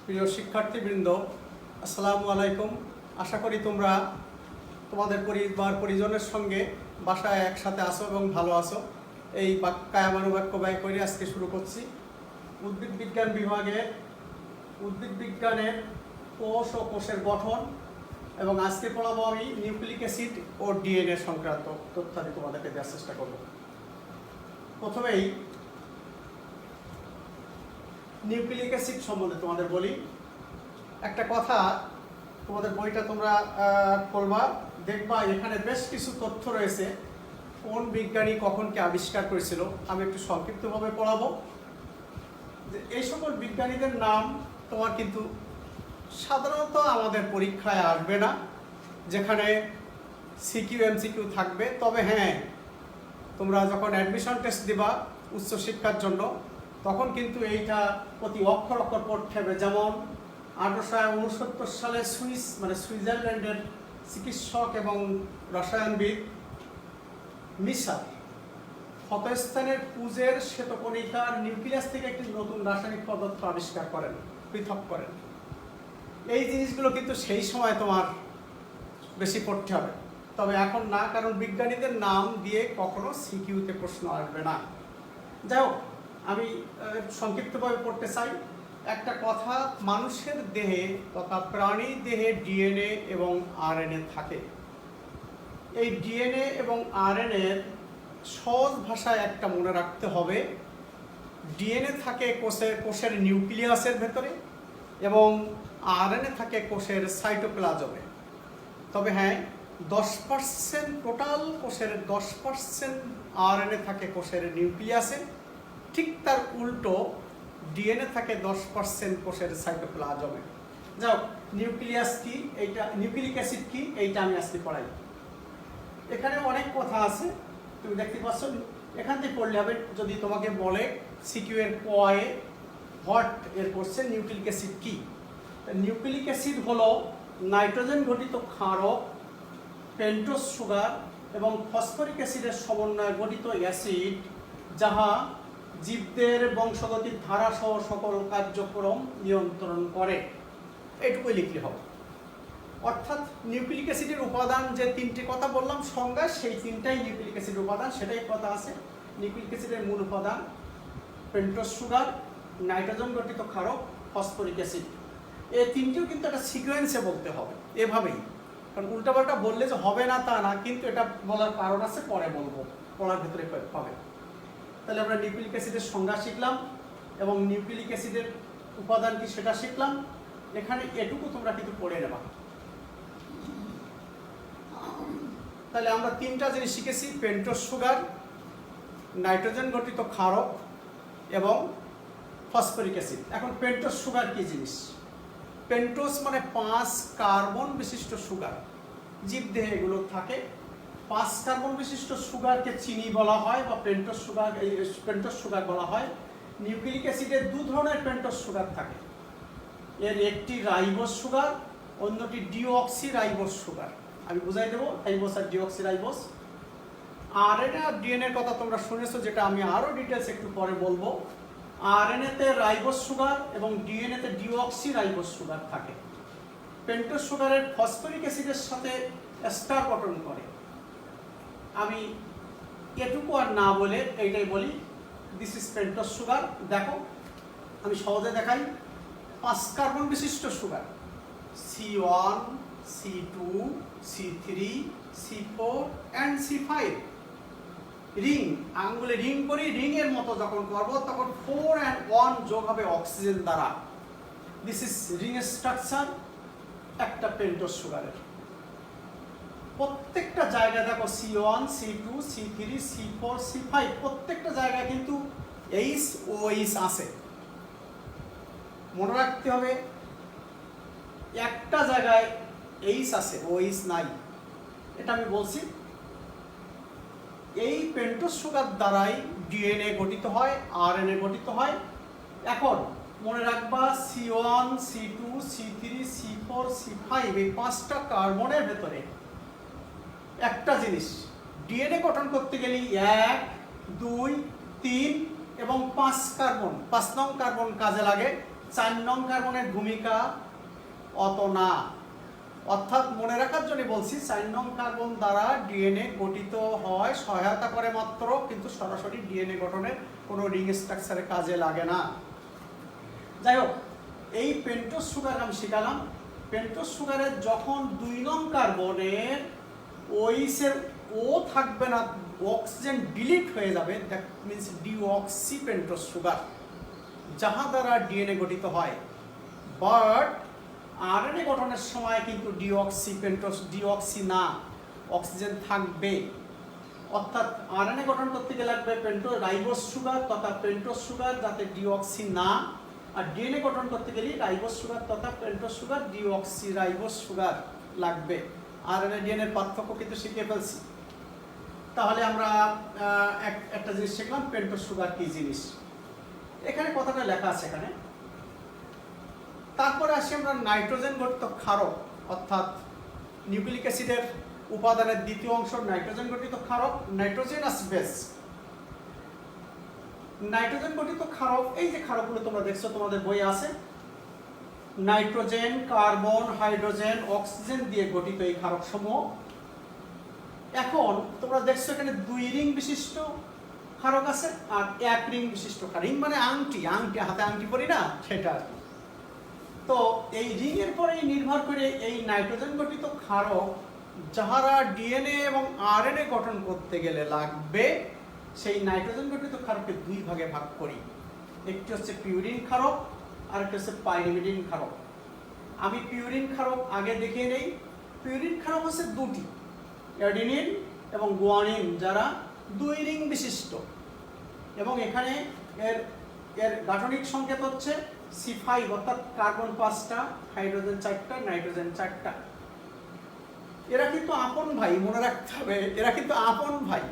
প্রিয় শিক্ষার্থীবৃন্দ, আসসালামু আলাইকুম। আশা করি তোমরা তোমাদের পরিবার পরিজনের সঙ্গে বাসায় একসাথে আসো এবং ভালো আছো। এই কায়ামানুবাক্য ব্যয় করে আজকে শুরু করছি। উদ্ভিদ বিজ্ঞান বিভাগে উদ্ভিদ বিজ্ঞানের কোষ ও কোষের গঠন এবং আজকে পড়াবো আমি নিউক্লিক অ্যাসিড ও ডিএনএ সংক্রান্ত তথ্যাদি তোমাদেরকে দেওয়ার চেষ্টা করব। প্রথমেই নিউক্লিক অ্যাসিড সম্বন্ধে তোমাদের বলি। একটা কথা, তোমাদের বইটা তোমরা পড়বা, দেখবা এখানে বেশ কিছু তথ্য রয়েছে কোন বিজ্ঞানী কখন কে আবিষ্কার করেছিল। আমি একটু সংক্ষিপ্তভাবে পড়াবো। যে এই সকল বিজ্ঞানীদের নাম তোমার কিন্তু সাধারণত আমাদের পরীক্ষায় আসবে না, যেখানে সিকিউ এমসিকিউ থাকবে। তবে হ্যাঁ, তোমরা যখন অ্যাডমিশন টেস্ট দিবা উচ্চশিক্ষার জন্য, তখন কিন্তু এইটা প্রতি অক্ষর অক্ষর পড়তে হবে। যেমন 1869 সালে সুইজারল্যান্ডের চিকিৎসক এবং রসায়নবিদ মিশার ক্ষতস্থানের পুজের শ্বেতকণিকার নিউক্লিয়াস থেকে একটি নতুন রাসায়নিক পদার্থ আবিষ্কার করেন, পৃথক করেন। এই জিনিসগুলো কিন্তু সেই সময় তোমার বেশি পড়তে হবে, তবে এখন না, কারণ বিজ্ঞানীদের নাম দিয়ে কখনো সিকিউতে প্রশ্ন আসবে না। যাই হোক, আমি সংক্ষিপ্তভাবে পড়তে চাই। একটা কথা, মানুষের দেহে তথা প্রাণী দেহে ডিএনএ এবং আরএনএ থাকে। এই ডিএনএ এবং আরএনএর সহজ ভাষায় একটা মনে রাখতে হবে, ডিএনএ থাকে কোষের নিউক্লিয়াসের ভেতরে এবং আরএনএ থাকে কোষের সাইটোপ্লাজমে। তবে হ্যাঁ, 10% টোটাল কোষের 10% আরএনএ থাকে কোষের নিউক্লিয়াসে। ঠিক তার উল্টো ডিএনএ থাকে 10% কোষের সাইটোপ্লাজমে। যাও, নিউক্লিয়াস কি, এইটা নিউক্লিক অ্যাসিড কি, এইটা আমি আজকে পড়াই। এখানে অনেক কথা আছে, তুমি দেখতে পাচ্ছ, এখান থেকে পড়লে হবে। যদি তোমাকে বলে সিকিউ এর পয়ে হোয়াট এর কোশ্চেন, নিউক্লিক অ্যাসিড কি? নিউক্লিক অ্যাসিড হলো নাইট্রোজেন ঘটিত ক্ষারক, পেন্টোজ সুগার এবং ফসফরিক অ্যাসিডের সমন্বয়ে গঠিত অ্যাসিড, যাহা জীবদের বংশগতির ধারা সহ সকল কার্যক্রম নিয়ন্ত্রণ করে। এটুকুই লিখলে হবে। অর্থাৎ নিউক্লিক অ্যাসিডের উপাদান যে তিনটি কথা বললাম সংজ্ঞা, সেই তিনটাই নিউক্লিক অ্যাসিডের উপাদান, সেটাই কথা আছে। নিউক্লিক অ্যাসিডের মূল উপাদান পেন্টোজ সুগার, নাইট্রোজেন গঠিত ক্ষারক, ফসফরিক অ্যাসিড। এই তিনটিও কিন্তু একটা সিকোয়েন্সে বলতে হবে, এভাবেই। কারণ উল্টাপাল্টা বললে যে হবে না তা না, কিন্তু এটা বলার কারণ আছে, পরে বলবো, পড়ার ভেতরে পাবে। তাহলে আমরা নিউক্লিক অ্যাসিডের সংজ্ঞা শিখলাম এবং নিউক্লিক অ্যাসিডের উপাদান কি সেটা শিখলাম। এখানে এটুকু তোমরা কিন্তু পড়ে নেবা। তাহলে আমরা তিনটা জিনিস শিখেছি, পেন্টোজ সুগার, নাইট্রোজেন গঠিত ক্ষারক এবং ফসফরিক অ্যাসিড। এখন পেন্টোজ সুগার কি জিনিস? পেন্টোজ মানে 5 কার্বন বিশিষ্ট সুগার। জীবদেহে এগুলো থাকে। 5 কার্বন বিশিষ্ট সুগারকে চিনি বলা হয় বা পেন্টোজ সুগার বলা হয়। নিউক্লিক অ্যাসিডের 2 ধরনের পেন্টোজ সুগার থাকে। এর একটি রাইবোজ সুগার, অন্যটি ডিঅক্সি রাইবোজ সুগার। আমি বুঝাই দেবো রাইবোজ আর ডিঅক্সি রাইবোজ। আরএনএ আর ডিএনএর কথা তোমরা শুনেছো, যেটা আমি আরও ডিটেলস একটু পরে বলবো। আরএনএতে রাইবোজ সুগার এবং ডিএনএতে ডিঅক্সি রাইবোজ সুগার থাকে। পেন্টোজ সুগারের ফসফরিক অ্যাসিডের সাথে এস্টার গঠন করে। আমি এটুকু আর না বলে এইটাই বলি, দিস ইজ পেন্টোজ সুগার। দেখো, আমি সহজে দেখাই। 5 কার্বন বিশিষ্ট sugar, C1, C2, C3, C4 and C5। Ring, আঙ্গুলে রিং করি, রিংয়ের মতো যখন করব তখন 4 and 1 যোগ হবে অক্সিজেন দ্বারা। দিস ইজ রিং স্ট্রাকচার একটা পেন্টোজ সুগারের। প্রত্যেকটা জায়গায় দেখো C1, C2, C3, C4, C5 প্রত্যেকটা জায়গায় কিন্তু এইচ ও এইচ আছে। মনে রাখতে হবে, একটা জায়গায় এইচ আছে, ও এইচ নাই। এটা আমি বলছি। এই পেন্টোজ সুগার দ্বারাই ডিএনএ গঠিত হয়, আরএনএ গঠিত হয়। এখন মনে রাখবা, C1, C2, C3, C4, C5 এই 5টা কার্বনের ভেতরে একটা জিনিস, ডিএনএ গঠন করতে গেলে 1, 2, 3 এবং 5 কার্বন, 5 নং কার্বন কাজে লাগে। 4 নং কার্বনের ভূমিকা অত না। অর্থাৎ মনে রাখার জন্য বলছি 4 নং কার্বন দ্বারা ডিএনএ গঠিত হয়, সহায়তা করে মাত্র, কিন্তু সরাসরি ডিএনএ গঠনের কোনো রিং স্ট্রাকচারে কাজে লাগে না। যাই হোক, এই পেন্টোজ সুগার আমি শিখালাম। পেন্টোজ সুগারের যখন 2 নং কার্বনের ওইসের ও থাকবে না, অক্সিজেন ডিলিট হয়ে যাবে, that means deoxy pentose sugar, যাহা দ্বারা ডিএনএ গঠিত হয়। বাট আরএনএ গঠনের সময় কিন্তু ডিঅক্সি পেন্টোজ, ডিঅক্সি না, অক্সিজেন থাকবে। অর্থাৎ আরএনএ গঠন করতে গেলে লাগবে রাইবোজ সুগার তথা পেন্টোজ সুগার, যাতে ডিঅক্সি না। আর ডিএনএ গঠন করতে গেলে রাইবোজ সুগার তথা pentose sugar, deoxy ribose sugar লাগবে। আরএনএ ডিএনএর পার্থক্য কিন্তু শিখে ফেলছি। তাহলে আমরা একটা জিনিস শিখলাম, পেন্টোজ সুগার কি জিনিস। এখানে কথাটা লেখা আছে এখানে। তারপরে আসি আমরা নাইট্রোজেন গঠিত ক্ষারক, অর্থাৎ নিউক্লিক অ্যাসিডের উপাদানের দ্বিতীয় অংশ নাইট্রোজেন গঠিত ক্ষারক, নাইট্রোজেনাস বেস। নাইট্রোজেন গঠিত ক্ষারক, এই যে ক্ষারকগুলো তোমরা দেখছো তোমাদের বইয়ে আছে, নাইট্রোজেন, কার্বন, হাইড্রোজেন, অক্সিজেন দিয়ে গঠিত এই ক্ষারক সমূহ। এখন তোমরা দেখছো এখানে 2 রিং বিশিষ্ট ক্ষারক আছে আর 1 রিং বিশিষ্ট ক্ষারক। রিং মানে আংটি, আংটি হাতে আংটি পরি না, সেটা আর কি। তো এই রিং এর পরেই নির্ভর করে এই নাইট্রোজেন গঠিত ক্ষারক যাহারা ডিএনএ এবং আরএনএ গঠন করতে গেলে লাগবে, সেই নাইট্রোজেন গঠিত ক্ষারককে 2 ভাগে ভাগ করি। একটি হচ্ছে পিউরিন ক্ষারক আর একটি হচ্ছে পাইরিমিডিন ক্ষারক। আমি পিউরিন ক্ষারক আগে দেখিয়ে নেই। পিউরিন ক্ষারক হচ্ছে 2টি, অ্যাডিনিন এবং গুয়ানিন, যারা 2 রিং বিশিষ্ট। এবং এখানে এর গাঠনিক সংকেত হচ্ছে C5, অর্থাৎ কার্বন 5টা, হাইড্রোজেন 4টা, নাইট্রোজেন 4টা। এরা কিন্তু আপন ভাই, মনে রাখতে হবে, এরা কিন্তু আপন ভাই,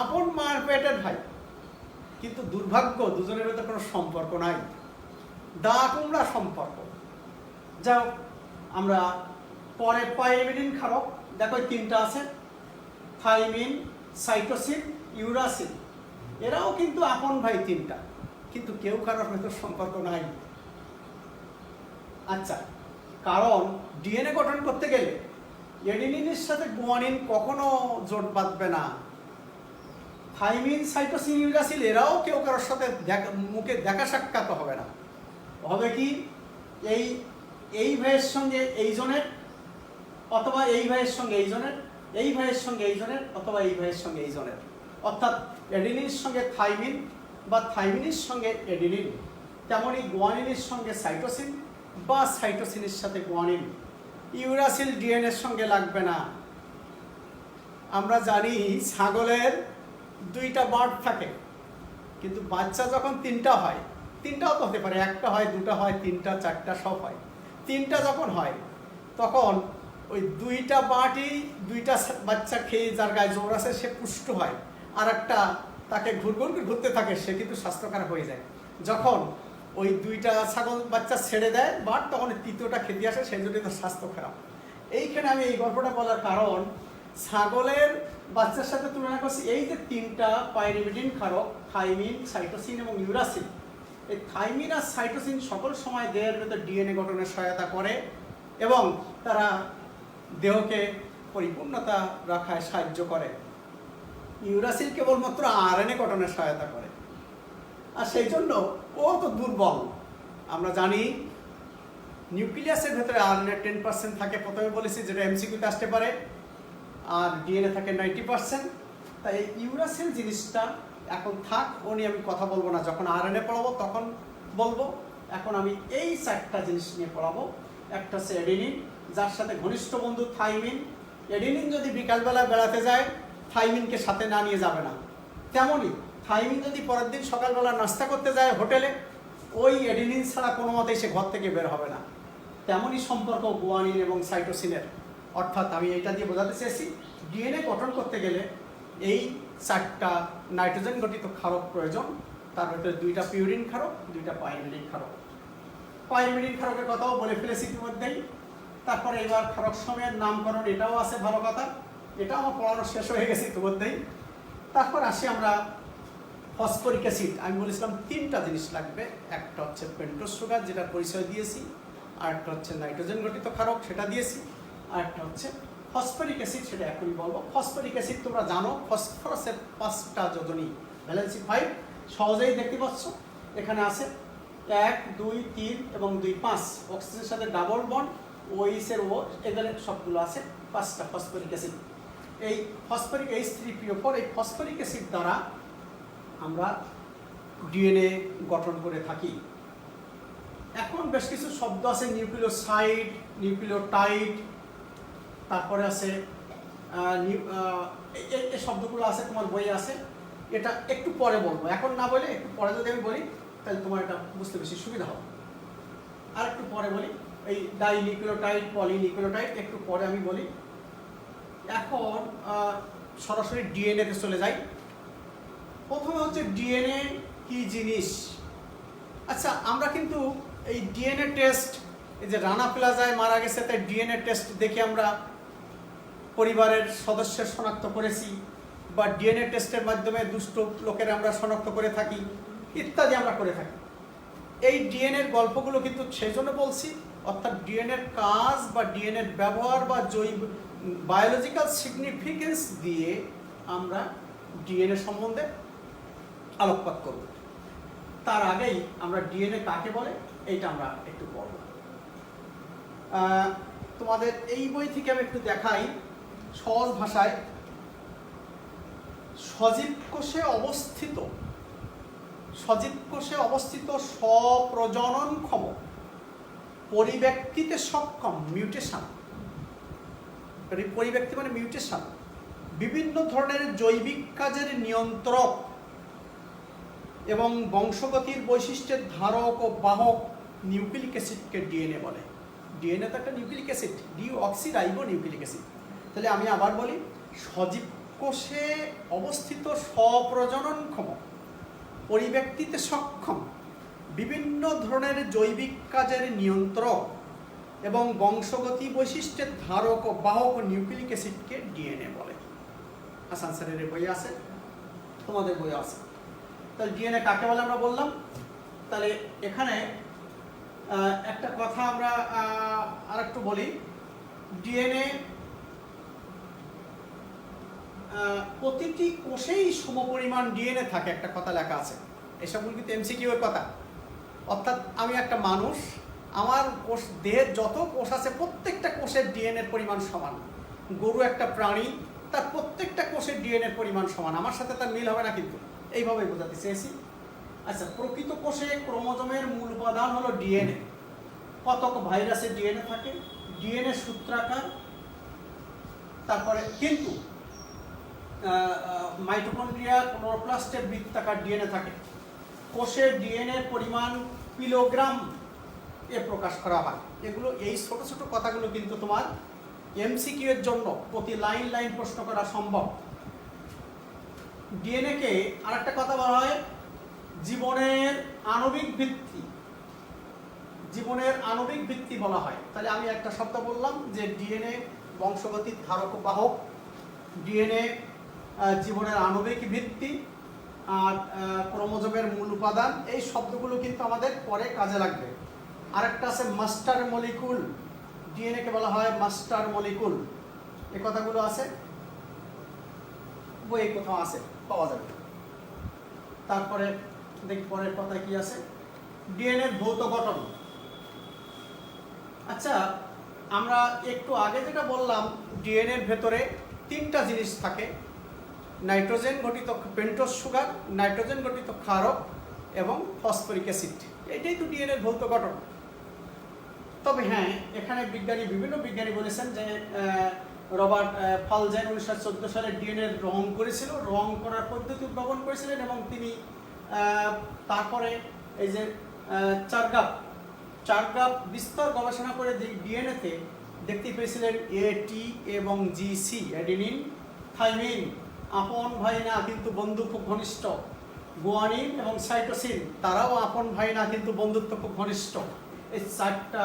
আপন মার পেটের ভাই। কিন্তু দুর্ভাগ্য, দুজনের মধ্যে কোনো সম্পর্ক নাই, দা কুমড়া সম্পর্ক। যাও আমরা পরে পাইরিমিডিন ক্ষারক, দেখো 3টা আছে, থাইমিন, সাইটোসিন, ইউরাসিন। এরাও কিন্তু আপন ভাই 3টা, কিন্তু কেউ কারোর হয়তো সম্পর্ক নাই। আচ্ছা, কারণ ডিএনএ গঠন করতে গেলে অ্যাডিনিনের সাথে গুয়ানিন কখনো জোট বাঁধবে না। থাইমিন, সাইটোসিন, ইউরাসিন এরাও কেউ কারোর সাথে মুখে দেখা সাক্ষাৎ হবে না। হবে কি, এই ভাইয়ের সঙ্গে এই জনের, অথবা এই ভাইয়ের সঙ্গে এই জনের, এই ভাইয়ের সঙ্গে এই জনের, অথবা এই ভাইয়ের সঙ্গে এই জনের। অর্থাৎ অ্যাডিনিনের সঙ্গে থাইমিন বা থাইমিনের সঙ্গে অ্যাডিনিন, তেমনি গুয়ানিনের সঙ্গে সাইটোসিন বা সাইটোসিনের সাথে গুয়ানিন। ইউরাসিল ডিএনএর সঙ্গে লাগবে না। আমরা জানি ছাগলের 2টা বার্ড থাকে, কিন্তু বাচ্চা যখন 3টা হয়, 3টাও তো হতে পারে, 1টা হয়, 2টা হয়, 3টা, 4টা সব হয়। 3টা যখন হয় তখন ওই 2টা বার্ডই 2টা বাচ্চা খেয়ে যার গায়ে জোর আছে সে পুষ্ট হয়, আর একটা তাকে ঘুরতে থাকে, সে কিন্তু স্বাস্থ্যকর হয়ে যায়। যখন ওই 2টা ছাগল বাচ্চা ছেড়ে দেয় বাট, তখন 3য়টা খেতে আসে, সেই জন্য তার স্বাস্থ্য খারাপ। এইখানে আমি এই গল্পটা বলার কারণ, ছাগলের বাচ্চার সাথে তুলনা করছি এই যে 3টা পাইরিমিডিন ক্ষারক, থাইমিন, সাইটোসিন এবং ইউরাসিন। এই থাইমিন আর সাইটোসিন সকল সময় দেহের ভেতর ডিএনএ গঠনের সহায়তা করে এবং তারা দেহকে পরিপূর্ণতা রাখায় সাহায্য করে। ইউরাসিল কেবলমাত্র আরএনএ গঠনের সহায়তা করে, আর সেই জন্য ও তো দুর্বল। আমরা জানি নিউক্লিয়াসের ভেতরে আরএনএ 10% থাকে, প্রথমে বলেছি, যেটা এমসিকিউতে আসতে পারে, আর ডিএনএ থাকে 90%। তাই এই ইউরাসিল জিনিসটা এখন থাক, ও নিয়ে আমি কথা বলবো না, যখন আরএনএ পড়াবো তখন বলবো। এখন আমি এই 4টা জিনিস নিয়ে পড়াবো। একটা হচ্ছে অ্যাডিনিন, যার সাথে ঘনিষ্ঠ বন্ধু থাইমিন। অ্যাডিনিন যদি বিকালবেলা বেড়াতে যায়, থাইমিনকে সাথে না নিয়ে যাবে না। তেমনই থাইমিন যদি পরের দিন সকালবেলা নাস্তা করতে যায় হোটেলে, ওই অ্যাডিনিন ছাড়া কোনো মতেই সে ঘর থেকে বের হবে না। তেমনই সম্পর্ক গুয়ানিন এবং সাইটোসিনের। অর্থাৎ আমি এটা দিয়ে বোঝাতে চেয়েছি, ডিএনএ গঠন করতে গেলে এই 4টা নাইট্রোজেন গঠিত ক্ষারক প্রয়োজন। তার ভিতরে 2টা পিউরিন ক্ষারক, 2টা পাইরিমিডিন ক্ষারক। পাইরিমিডিন ক্ষারকের কথাও বলে ফেলেছি ইতিমধ্যেই। তারপরে এবার ক্ষারক সময়ের নামকরণ, এটাও আছে ভালো কথা, এটাও আমার পড়ানো শেষ হয়ে গেছে ইতিমধ্যেই। তারপর আসি আমরা ফসফরিক অ্যাসিড আমি বলেছিলাম তিনটা জিনিস লাগবে, একটা হচ্ছে পেন্টোজ সুগার যেটা পরিচয় দিয়েছি, আর একটা হচ্ছে নাইট্রোজেন গঠিত ক্ষারক সেটা দিয়েছি, আর একটা হচ্ছে ফসফরিক অ্যাসিড সেটা এখনই বলবো। ফসফরিক অ্যাসিড তোমরা জানো ফসফরাসের 5টা যোজনী ভ্যালেন্সি 5 সহজেই দেখতে পাচ্ছ এখানে আছে 1 2 3 এবং 2 5 অক্সিজেনের সাথে ডাবল বন্ড ওইসের ও এখানে সবগুলো আছে 5টা ফসফরিক অ্যাসিড। এই ফসফরিক H3PO4 এই ফসফরিক অ্যাসিড দ্বারা আমরা ডিএনএ গঠন করে থাকি। এখন বেশ কিছু শব্দ আছে নিউক্লিওসাইড, নিউক্লিওটাইড, তারপরে আছে এই শব্দগুলো আছে তোমার বইয়ে আছে, এটা একটু পরে বলবো, এখন না বলে একটু পরে যদি আমি বলি তাহলে তোমার এটা বুঝতে বেশি সুবিধা হবে। আর একটু পরে বলি এই ডাইনিউক্লিওটাইড, পলিনিউক্লিওটাইড একটু পরে আমি বলি। এখন সরাসরি ডিএনএতে চলে যাই। প্রথমে হচ্ছে ডিএনএ কি জিনিস। আচ্ছা, আমরা কিন্তু এই ডিএনএ টেস্ট, এই যে রানা প্লাজায় মারা গেছে তাই ডিএনএ টেস্ট দেখে আমরা পরিবারের সদস্যের শনাক্ত করেছি, বা ডিএনএ টেস্টের মাধ্যমে দুষ্ট লোকের আমরা শনাক্ত করে থাকি, ইত্যাদি আমরা করে থাকি। এই ডিএনএর গল্পগুলো কিন্তু সেই জন্য বলছি, অর্থাৎ ডিএনএর কাজ বা ডিএনএর ব্যবহার বা জৈব বায়োলজিক্যাল সিগনিফিকেন্স দিয়ে আমরা ডিএনএ সম্বন্ধে আলোকপাত করব। তার আগেই আমরা ডিএনএ কাকে বলে এইটা আমরা একটু পড়ব। তোমাদের এই বই থেকে আমি একটু দেখাই সহজ ভাষায়। সজীব কোষে অবস্থিত স্বপ্রজননক্ষম পরিব্যক্তিতে সক্ষম মিউটেশন, পরিব্যক্তি মানে মিউটেশন, বিভিন্ন ধরনের জৈবিক কাজের নিয়ন্ত্রক এবং বংশগতির বৈশিষ্ট্যের ধারক ও বাহক নিউক্লিক অ্যাসিডকে ডিএনএ বলে। ডিএনএ তো একটা nucleic acid, deoxyribo nucleic acid. তাহলে আমি আবার বলি, সজীব কোষে অবস্থিত স্বপ্রজননক্ষম পরিব্যক্তিতে সক্ষম বিভিন্ন ধরনের জৈবিক কাজের নিয়ন্ত্রক এবং বংশগতি বৈশিষ্ট্যের ধারক ও বাহক নিউক্লিক অ্যাসিডকে ডিএনএ বলে। হাসান স্যারের বই আছে, তোমাদের বই আছে। তাহলে ডিএনএ কাকে বলে আমরা বললাম। তাহলে এখানে একটা কথা আমরা আরেকটু বলি, ডিএনএ প্রতিটি কোষেই সমপরিমাণ ডিএনএ থাকে, একটা কথা লেখা আছে। এসবগুলো কিন্তু এমসিকিউ এর কথা। অর্থাৎ আমি একটা মানুষ, আমার কোষ, দেহের যত কোষ আছে প্রত্যেকটা কোষের ডিএনএর পরিমাণ সমান। গরু একটা প্রাণী, তার প্রত্যেকটা কোষের ডিএনএর পরিমাণ সমান, আমার সাথে তার মিল হবে না, কিন্তু এইভাবেই বোঝাতে চেয়েছি। আচ্ছা, প্রকৃত কোষে ক্রোমোজোমের মূল উপাদান হলো ডিএনএ। কতক ভাইরাসের ডিএনএ থাকে, ডিএনএ সূত্রাকার। তারপরে কিন্তু মাইটোকন্ড্রিয়া, ক্লোরোপ্লাস্টের বৃত্তাকার ডিএনএ থাকে। কোষের ডিএনএ পরিমাণ কিলোগ্রাম এ প্রকাশ করা হয়। এগুলো, এই ছোট ছোট কথাগুলো কিন্তু তোমার এমসিকিউ এর জন্য প্রতি লাইন লাইন প্রশ্ন করা সম্ভব। ডিএনএ কে আরেকটা কথা বলা হয় জীবনের আণবিক ভিত্তি, জীবনের আণবিক ভিত্তি বলা হয়। তাহলে আমি একটা শব্দ বললাম যে ডিএনএ বংশগতির ধারক ও বাহক, ডিএনএ জীবনের আণবিক ভিত্তি, আর ক্রোমোজোমের মূল উপাদান। এই শব্দগুলো কিন্তু আমাদের পরে কাজে লাগবে। আরেকটা আছে মাস্টার মলিকুল, ডিএনএ কে বলা হয় মাস্টার মলিকুল। এই কথাগুলো আছে বই, কোথাও আছে, পাওয়া যাবে। তারপরে দেখি পরের কথা কি আছে, ডিএনএ এর ভৌত গঠন। আচ্ছা, আমরা একটু আগে যেটা বললাম, ডিএনএ এর ভেতরে তিনটা জিনিস থাকে, নাইট্রোজেন গঠিত পেন্টোজ সুগার, নাইট্রোজেন গঠিত ক্ষারক এবং ফসফরিক অ্যাসিড। এটাই তো ডিএনএ এর ভৌত গঠন। তবে হ্যাঁ, এখানে বিভিন্ন বিজ্ঞানী বলেছেন যে রবার্ট ফালজেন 1914 সালে ডিএনএ রং করেছিল, রং করার পদ্ধতি উদ্ভাবন করেছিলেন, এবং তিনি তারপরে এই যে চারগাপ বিস্তর গবেষণা করে ডিএনএতে দেখতে পেয়েছিলেন এটি এবং জিসি, অ্যাডিনিন থাইমিন আপন ভাই না কিন্তু বন্ধু খুব ঘনিষ্ঠ, গুয়ানিন এবং সাইটোসিন তারাও আপন ভাই না কিন্তু বন্ধুত্ব খুব ঘনিষ্ঠ। এই চারটা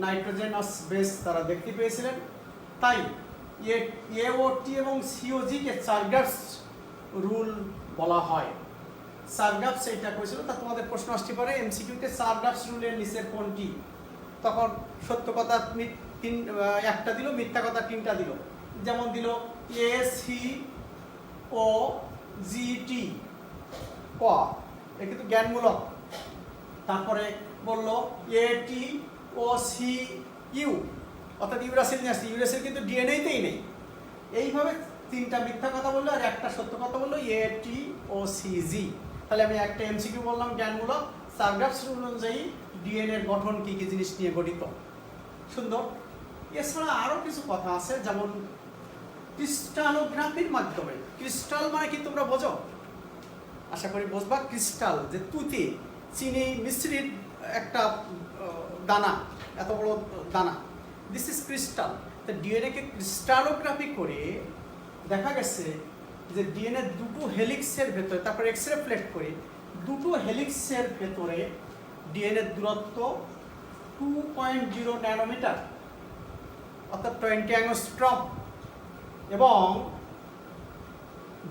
নাইট্রোজেনাস বেস তারা দেখতে পেয়েছিলেন। তাই এওটি এবং সিওজি কে চার্গার্স রুল বলা হয়। সারগাপস এইটা করেছিল, তা তোমাদের প্রশ্ন আসতে পারে এমসিকিউতে সারগাপস রুলের নিচের কোনটি, তখন সত্য কথা একটা দিল, মিথ্যা কথা 3টা দিল। যেমন দিল ACOGT ক, এটা কিন্তু জ্ঞানমূলক। তারপরে বললো ATOCU, অর্থাৎ ইউরাসিল নিয়ে আসছে, ইউরাসিল কিন্তু ডিএনএতেই নেই। এইভাবে 3টা মিথ্যা কথা বললো আর একটা সত্য কথা বললো ATOCG। তাহলে আমি একটা এমসিকিউ বললাম জ্ঞানমূলক, সারগাপস রুল অনুযায়ী ডিএনএ এর গঠন কি কি জিনিস নিয়ে গঠিত। সুন্দর। এছাড়া আরো কিছু কথা আছে, যেমন ক্রিস্টালোগ্রাফির মাধ্যমে। ক্রিস্টাল মানে কি তোমরা বোঝো? আশা করি বুঝবা। ক্রিস্টাল যে তুঁতে, চিনি মিশ্রিত একটা দানা, এত বড় দানা, দিস ইজ ক্রিস্টাল। তো ডিএনএকে ক্রিস্টালোগ্রাফি করে দেখা গেছে যে ডিএনএ দুটো হেলিক্সের ভেতরে, তারপরে এক্সরে প্লেট করে দুটো হেলিক্সের ভেতরে ডিএনএ দূরত্ব 2.0 ন্যানোমিটার, অর্থাৎ 20 অ্যাংস্ট্রম। এবং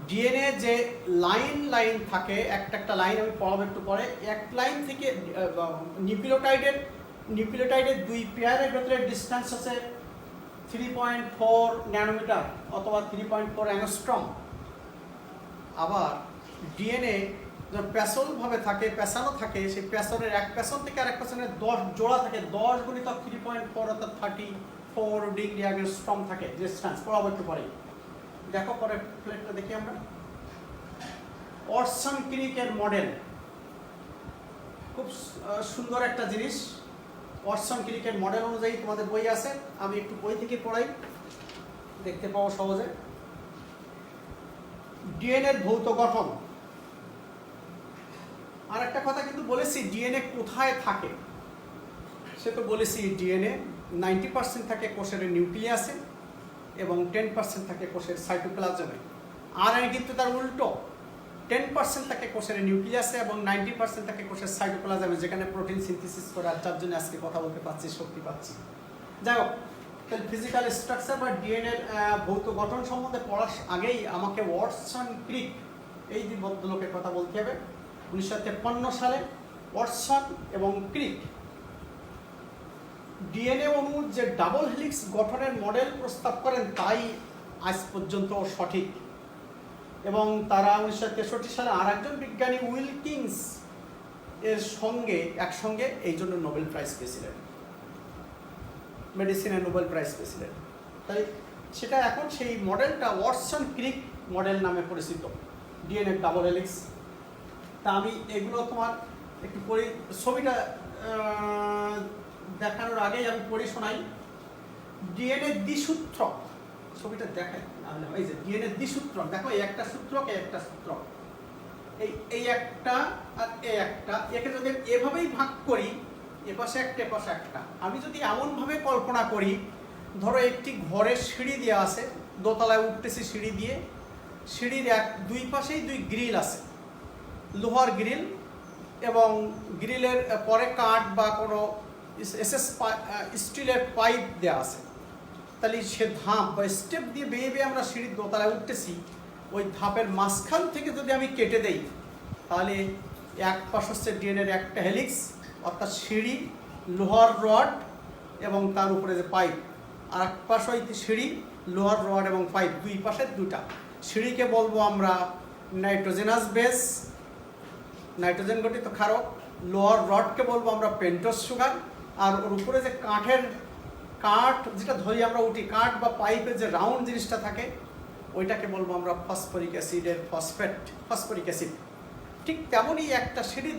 ডিএনএ যে লাইন থাকে, একটা লাইন আমি পড়াবো একটু পরে, এক লাইন থেকে নিউক্লিওটাইডের 2 পেয়ারের ভেতরে ডিস্টেন্স আছে 3.4 ন্যানোমিটার অথবা 3.4 অ্যাংস্ট্রম। আবার ডিএনএ যখন প্যাসলভাবে থাকে, পেঁচানো থাকে, সেই পেঁচনের এক পেঁচন থেকে আরেক পেঁচনের 10 জোড়া থাকে, 10 গুণিতক 3.4 অর্থাৎ 34 ডিগ্রি অ্যাংস্ট্রম থাকে ডিস্টেন্স। পড়াবো একটু পরে। দেখো পরে প্লেটটা দেখি আমরা। অরসন ক্রিকের মডেল খুব সুন্দর একটা জিনিস। অরসন ক্রিকের মডেল অনুযায়ী তোমাদের বই আছে, আমি একটু বই থেকে পড়াই, দেখতে পাবো সহজে। ডিএনএর ভৌত গঠন। আর একটা কথা কিন্তু বলেছি, ডিএনএ কোথায় থাকে সে তো বলেছি। ডিএনএ 90% থাকে কোষের নিউক্লিয়াসে এবং 10% থাকে কোষের সাইটোপ্লাজমে। আরএনএ কিন্তু তার উল্টো, 10% থাকে কোষের নিউক্লিয়াসে এবং 90% থাকে কোষের সাইটোপ্লাজমে, যেখানে প্রোটিন সিনথেসিস করে। আর যার জন্য আজকে কথা বলতে পারছি, শক্তি পাচ্ছি। যাই হোক, তাহলে ফিজিক্যাল স্ট্রাকচার বা ডিএনএর ভৌত গঠন সম্বন্ধে পড়ার আগেই আমাকে ওয়াটসন ক্রিক এই দুই ভদ্রলোকের কথা বলতে হবে। 1953 সালে ওয়াটসন এবং ক্রিক ডিএনএ অণুর যে ডাবল হেলিক্স গঠনের মডেল প্রস্তাব করেন, তাই আজ পর্যন্ত সঠিক। এবং তারা 1963 সালে আর একজন বিজ্ঞানী উইলকিন্স এর সঙ্গে একসঙ্গে এই জন্য নোবেল প্রাইজ পেয়েছিলেন, মেডিসিনে নোবেল প্রাইজ পেয়েছিলেন। তাই সেটা এখন সেই মডেলটা ওয়াটসন ক্রিক মডেল নামে পরিচিত, ডিএনএ ডাবল হেলিক্স। তা আমি এগুলো তোমার একটু পড়ি, ছবিটা দেখানোর আগেই আমি পড়ে শোনাই। ডিএনএ দ্বিসূত্র, ছবিটা দেখাই, এই যে ডিএনএ দ্বিসূত্র, দেখো এই একটা সূত্রক, এই একটা সূত্রক, এই একটা আর এই একটা, একে যদি এভাবেই ভাগ করি, এপাশে একটা এপাশে একটা, আমি যদি এমনভাবে কল্পনা করি, ধরো একটি ঘরের সিঁড়ি দেওয়া আছে, দোতলায় উঠতেছি সিঁড়ি দিয়ে, সিঁড়ির দুই পাশেই 2 গ্রিল আছে, লোহার গ্রিল, এবং গ্রিলের পরে কাঠ বা কোনো স্টিলের পাইপ দেওয়া আছে। তাহলে সে ধাপ বা স্টেপ দিয়ে বেয়ে বেয়ে আমরা সিঁড়ির দোতলায় উঠতেছি, ওই ধাপের মাঝখান থেকে যদি আমি কেটে দেই, তাহলে এক পাশ হচ্ছে ডিএনএর একটা হেলিক্স, অর্থাৎ সিঁড়ি, লোহার রড এবং তার উপরে যে পাইপ, আর এক পাশ হইতে সিঁড়ি, লোহার রড এবং পাইপ, দুই পাশে দুটা। সিঁড়িকে বলবো আমরা নাইট্রোজেনাস বেস, নাইট্রোজেন গঠিত ক্ষারক। লোহার রডকে বলবো আমরা পেন্টোজ সুগার। আর ওর উপরে যে কাঠ যেটা ধরি আমরা উঠি, কাঠ বা পাইপের যে রাউন্ড জিনিসটা থাকে, ওইটাকে বলবো আমরা ফসফরিক অ্যাসিডের ফসফরিক অ্যাসিড। ঠিক তেমনই একটা সিঁড়ির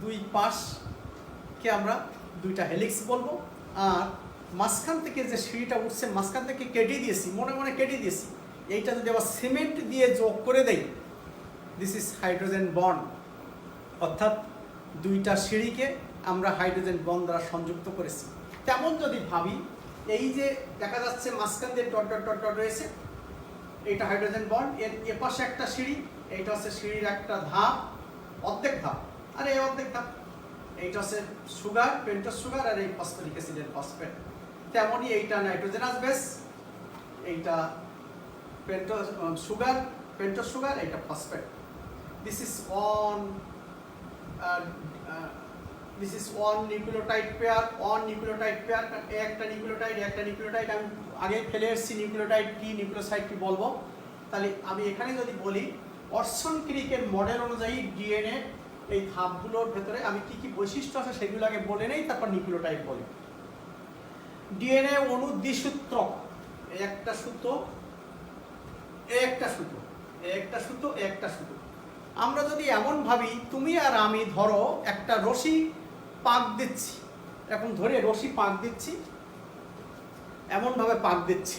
দুই পাশকে আমরা 2টা হেলিক্স বলবো। আর মাঝখান থেকে যে সিঁড়িটা উঠছে, মাঝখান থেকে কেটে দিয়েছি, মনে মনে কেটে দিয়েছি, এইটা যদি আবার সিমেন্ট দিয়ে যোগ করে দেই, দিস ইজ হাইড্রোজেন বন্ড। অর্থাৎ 2টা সিঁড়িকে আমরা হাইড্রোজেন বন্ড দ্বারা সংযুক্ত করেছি। তেমন যদি ভাবি, এই যে দেখা যাচ্ছে মাঝখান দিয়ে ডট ডট ডট ডট রয়েছে, এইটা হাইড্রোজেন বন্ড, এর এপাশে একটা সিঁড়ি, এইটা হচ্ছে সিঁড়ির একটা ধাপ, অর্ধেক ধাপ, আর এই অর্ধেক ধাপ, এইটা হচ্ছে সুগার, পেন্টোজ সুগার, আর এই ফসফরিক অ্যাসিডের ফসফেট। তেমনই এইটা নাইট্রোজেনাস বেস, এইটা পেন্টোজ সুগার, এইটা phosphate. This is one this is one nucleotide pair, one nucleotide pair, একটা নিউক্লিওটাইড আমি আগে ফেলে এসেছি নিউক্লিওটাইড কি নিউক্লিওসাইড কি বলবো। তাহলে আমি এখানে যদি বলি অর্সন ক্রিকের মডেল অনুযায়ী ডিএনএ এই ধাপগুলোর ভেতরে আমি কি কি বৈশিষ্ট্য আছে সেগুলো আগে বলে নেই, তারপর নিউক্লিওটাইড বলি। ডিএনএ অণু দ্বিসূত্রক, একটা সুতো একটা সুতো একটা সুতো একটা সুতো। আমরা যদি এমন ভাবি তুমি আর আমি ধরো একটা রশি পাক দিচ্ছি, এখন ধরে রশি পাক দিচ্ছি, এমনভাবে পাক দিচ্ছি,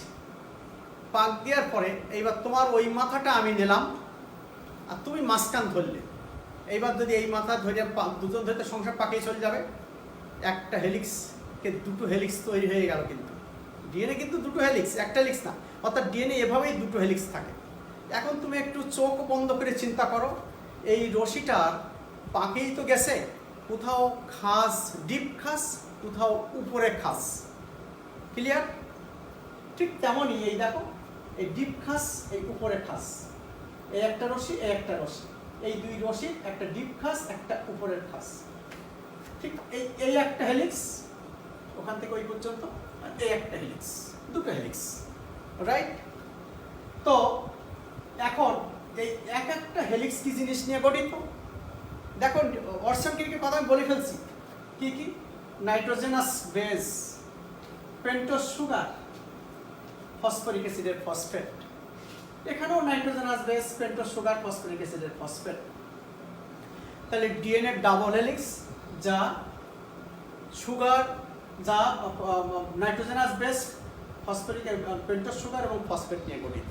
পাক দেওয়ার পরে এইবার তোমার ওই মাথাটা আমি নিলাম আর তুমি মাঝখান ধরলে, এইবার যদি এই মাথা ধরে দুজন ধরতে সংসার পাকেই চলে যাবে। একটা হেলিক্সকে দুটো হেলিক্স তৈরি হয়ে গেল, কিন্তু ডিএনএ কিন্তু দুটো হেলিক্স, একটা হেলিক্স না, অর্থাৎ ডিএনএ এভাবেই দুটো হেলিক্স থাকে। এখন তুমি একটু চোখ বন্ধ করে চিন্তা করো, এই রশিটার পাকেই তো গেছে, কোথাও খাস ডিপ খাস, কোথাও উপরে খাস, ক্লিয়ার? ঠিক তেমনই এই দেখো, এই ডিপ খাস এই উপরে খাস, এই একটা রশি এই একটা রশি, এই দুই রশি, একটা ডিপ খাস একটা উপরের খাস, ঠিক এই একটা হেলিক্স ওখান থেকে ওই পর্যন্ত, এই একটা হেলিক্স, দুটো হেলিক্স, রাইট? তো এখন এই এক একটা হেলিক্স কি জিনিস নিয়ে গঠিত দেখো। অর্সন ক্রিকের কথা আমি বলে ফেলছি, কি কি? Nitrogenous base, pentose sugar, phosphoric অ্যাসিডের ফসফেট, এখানেও nitrogenous base, pentose sugar, phosphoric অ্যাসিডের ফসফেট। তাহলে ডিএনএ ডাবল হেলিক্স, যা সুগার, যা nitrogenous base, phosphoric pentose sugar এবং ফসফেট নিয়ে গঠিত।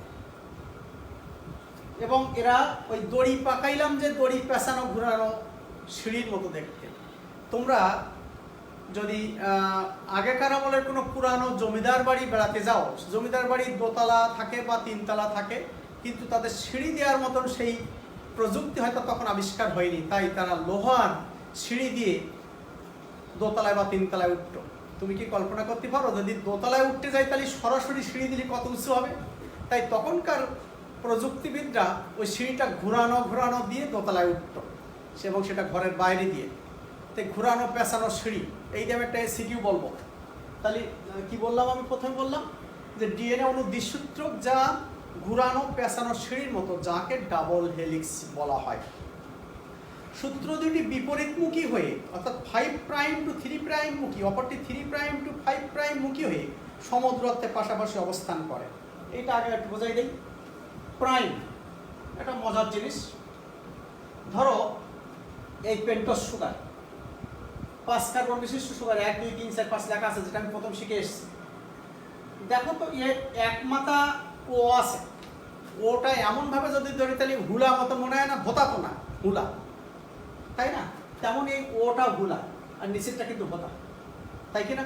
এবং এরা ওই দড়ি পাকাইলাম যে দড়ি পেঁচানো ঘুরানো সিঁড়ির মতো দেখতে। তোমরা যদি আগেকার আমলের কোনো পুরানো জমিদার বাড়ি বেড়াতে যাও, জমিদার বাড়ির দোতলা থাকে বা তিনতলা থাকে, কিন্তু তাদের সিঁড়ি দেওয়ার মতন সেই প্রযুক্তি হয়তো তখন আবিষ্কার হয়নি, তাই তারা লোহার সিঁড়ি দিয়ে দোতলায় বা তিনতলায় উঠত। তুমি কি কল্পনা করতে পারো যদি দোতলায় উঠতে যাই তাহলে সরাসরি সিঁড়ি দিলে কত উঁচু হবে? তাই তখনকার প্রযুক্তিবিদরা ওই সিঁড়িটা ঘুরানো ঘুরানো দিয়ে দোতলায় উঠত, এবং সেটা ঘরের বাইরে দিয়ে। তাই ঘুরানো পেঁচানো সিঁড়ি, এই যে আমি একটা সিকিউ বলবো। তাহলে কি বললাম আমি প্রথমে বললাম যে ডিএনএ অণু দ্বিসূত্রক, যা ঘুরানো পেঁচানো সিঁড়ির মতো, যাকে ডাবল হেলিক্স বলা হয়। সূত্র দুটি বিপরীতমুখী হয়ে, অর্থাৎ 5 প্রাইম টু 3 প্রাইম মুখী, অপরটি 3 প্রাইম টু 5 প্রাইম মুখী হয়ে সমদূরত্বে পাশাপাশি অবস্থান করে। এটা আগে একটু বোঝাই দেই। প্রাইম একটা মজার জিনিস। ধরো এই পেন্টোজ সুগার, 5 কার্বন বিশিষ্ট সুগার, 1 2 3 4 5 লেখা আছে, যেটা আমি প্রথম শিখে এসেছি। দেখো তো এর এক মাথা ও আছে, ওটা এমনভাবে যদি ধরি তাহলে হুলা মতো মনে হয় না? ভোতা তো না, হুলা, তাই না? তেমন এই ওটা হুলা আর নিচেরটা কিন্তু ভোতা, তাই কি না?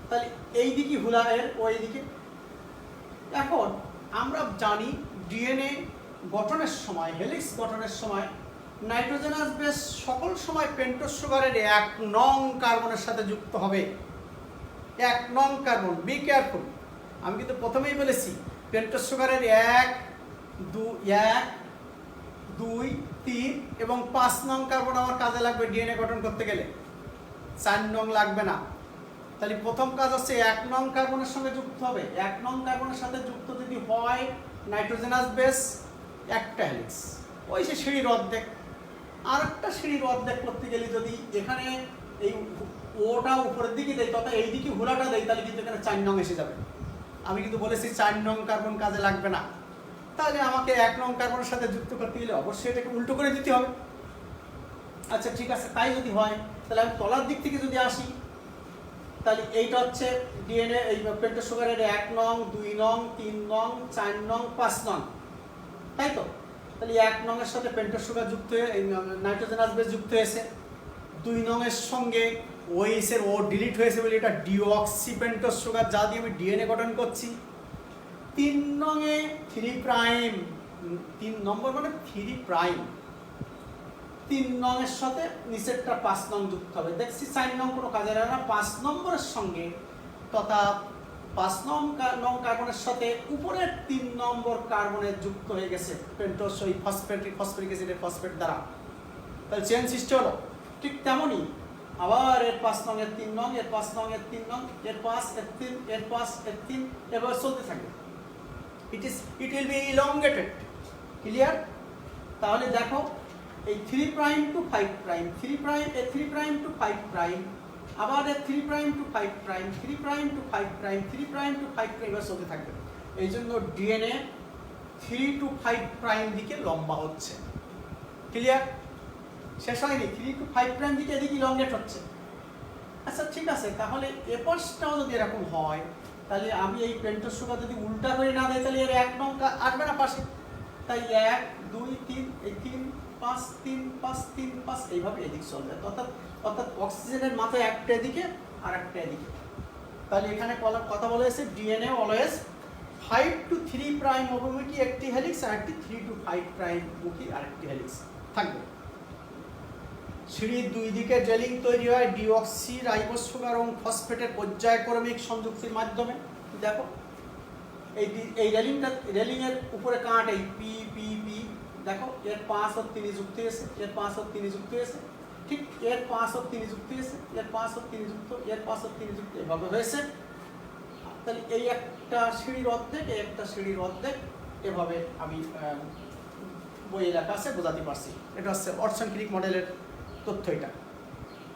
তাহলে এই দিকে হুলা এর, ওই দিকে। এখন আমরা জানি ডিএনএ গঠনের সময়, হেলিক্স গঠনের সময় নাইট্রোজেনাস বেস সকল সময় পেন্টোজ সুগারের 1 নং কার্বনের সাথে যুক্ত হবে। 1 নং কার্বন, বি কেয়ারফুল। আমি কিন্তু প্রথমেই বলেছি পেন্টোজ সুগারের 1 2 3 এবং 5 নং কার্বন আমার কাজে লাগবে ডিএনএ গঠন করতে গেলে, 4 নং লাগবে না। তাহলে প্রথম কাজ হচ্ছে 1 নং কার্বনের সঙ্গে যুক্ত হবে। 1 নং কার্বনের সাথে যুক্ত যদি হয় নাইট্রোজেনাস বেস, একটা হেলিক্স, ওই যে সিঁড়ির অর্ধেক। আর একটা সিঁড়ির অর্ধেক করতে গেলে যদি এখানে এই ওটা উপরের দিকে দেয়, তথা এই দিকে হুলাটা দেয়, তাহলে কিন্তু এখানে 4 নং এসে যাবে। আমি কিন্তু বলেছি 4 নং কার্বন কাজে লাগবে না। তাহলে আমাকে 1 নং কার্বনের সাথে যুক্ত করতে গেলে অবশ্যই এটাকে উল্টো করে দিতে হবে। আচ্ছা ঠিক আছে, তাই যদি হয় তাহলে আমি তলার দিক থেকে যদি আসি, তাহলে এইটা হচ্ছে ডিএনএ এই পেন্টোজ সুগারের 1 নং 2 নং 3 নং 4 নং 5 নং, তাই তো? তাহলে 1 নং এর সাথে পেন্টোজ সুগার যুক্ত হয়ে নাইট্রোজেনাস বেস যুক্ত হয়েছে। 2 নং এর সঙ্গে ওএইচ এর ও ডিলিট হয়েছে বলে এটা ডিঅক্সি পেন্টোজ সুগার, যা দিয়ে আমি ডিএনএ গঠন করছি। 3 নং এ 3 প্রাইম, 3 নম্বর মানে 3 প্রাইম, 3 নং এর সাথে নিচেরটা 5 নং যুক্ত হবে। দেখছি 4 নং কোনো কাজে লাগে না। 5 নম্বরের সঙ্গে তথা 5 নং কার্বনের সাথে উপরের 3 নম্বর কার্বনে যুক্ত হয়ে গেছে পেন্টোজ ওই ফসফরিক অ্যাসিডের ফসফেট দ্বারা, তাহলে চেইন সৃষ্টি হলো। ঠিক তেমনই আবার এর 5 নং এর 3 নং, এর 5 নং এর 3 নং, এর 5 এর 3, এর 5 এর 3, এভাবে চলতে থাকবে। It will be elongated. Clear? তাহলে দেখো এই 3 প্রাইম টু 5 প্রাইম, 3 প্রাইম, এ 3 প্রাইম টু 5 প্রাইম, আবার এর 3 prime to 5 prime, 3 prime to 5 prime, 3 prime to 5 prime, এভাবে চলতে থাকবে। এই জন্য ডিএনএ 3 টু 5 প্রাইম দিকে লম্বা হচ্ছে। ক্লিয়ার? শেষ হয়নি, 3 টু 5 প্রাইম দিকে এদিকে ইলংগেট হচ্ছে। আচ্ছা ঠিক আছে, তাহলে এ পাশটাও যদি এরকম হয়, তাহলে আমি এই পেন্টোজ সুগার যদি উল্টা করে না দেয়, তাহলে এর 1 নং আসবে না পাশে। তাই 1 2 3, এই 3 5 3 5 3 5 এইভাবে এদিক চলবে। অর্থাৎ অক্সিজেনের মাথায় একটা এদিকে আর একটা এদিকে। তাহলে এখানে কথা বলা হয়েছে ডিএনএ অলওয়েজ 5 টু 3 প্রাইম অভিমুখী একটি হেলিক্স আর একটি 3 টু 5 প্রাইম মুখী আরেকটি হেলিক্স থাকবে। সিঁড়ির দুই দিকে জেলিং তৈরি হয় ডিঅক্সি রাইবোজ সুগার এবং ফসফেটের পর্যায়ক্রমিক সংযুক্তির মাধ্যমে। দেখো এই রেলিংয়ের উপরে কাঁট এই পি পি পি, দেখো এর 5 ও 3 যুক্ত হয়েছে, এর 5 ও 3 যুক্ত হয়েছে, ঠিক এর 5 ও 3 যুক্ত হয়েছে, এর 5 ও 3 যুক্ত, এর 5 ও 3 যুক্ত, এভাবে হয়েছে। তাহলে এই একটা সিঁড়ির অর্ধেক, এই একটা সিঁড়ির অর্ধেক, এভাবে আমি বইয়ে লেখা আছে বোঝাতে পারছি। এটা হচ্ছে অরসন ক্রিক মডেলের তথ্য এটা।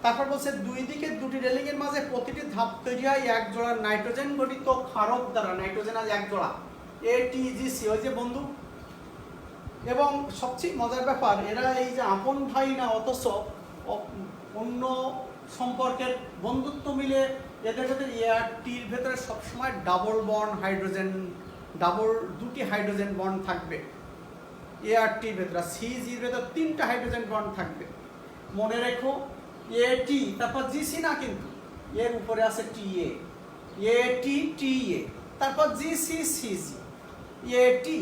তারপর বলছে দুই দিকে দুটি রেলিংয়ের মাঝে প্রতিটি ধাপ তৈরি হয় এক জোড়া নাইট্রোজেন গঠিত ক্ষারক দ্বারা। নাইট্রোজেন আজ এক জোড়া, ATGC, ওই যে বন্ধু। এবং সবচেয়ে মজার ব্যাপার, এরা এই যে আপন ভাই না, অথচ অন্য সম্পর্কের বন্ধুত্ব মিলে এদের ভেতরে এআরটির ভেতরে সবসময় ডাবল বন্ড হাইড্রোজেন, দুটি হাইড্রোজেন বন্ড থাকবে এআরটির ভেতরে। সিজির ভেতর 3টা হাইড্রোজেন বন্ড থাকবে। মনে রেখো এটি, তারপর জিসি না, কিন্তু এর উপরে আছে টিএ, এটি টিএ, তারপর জিসি সিজি, এটি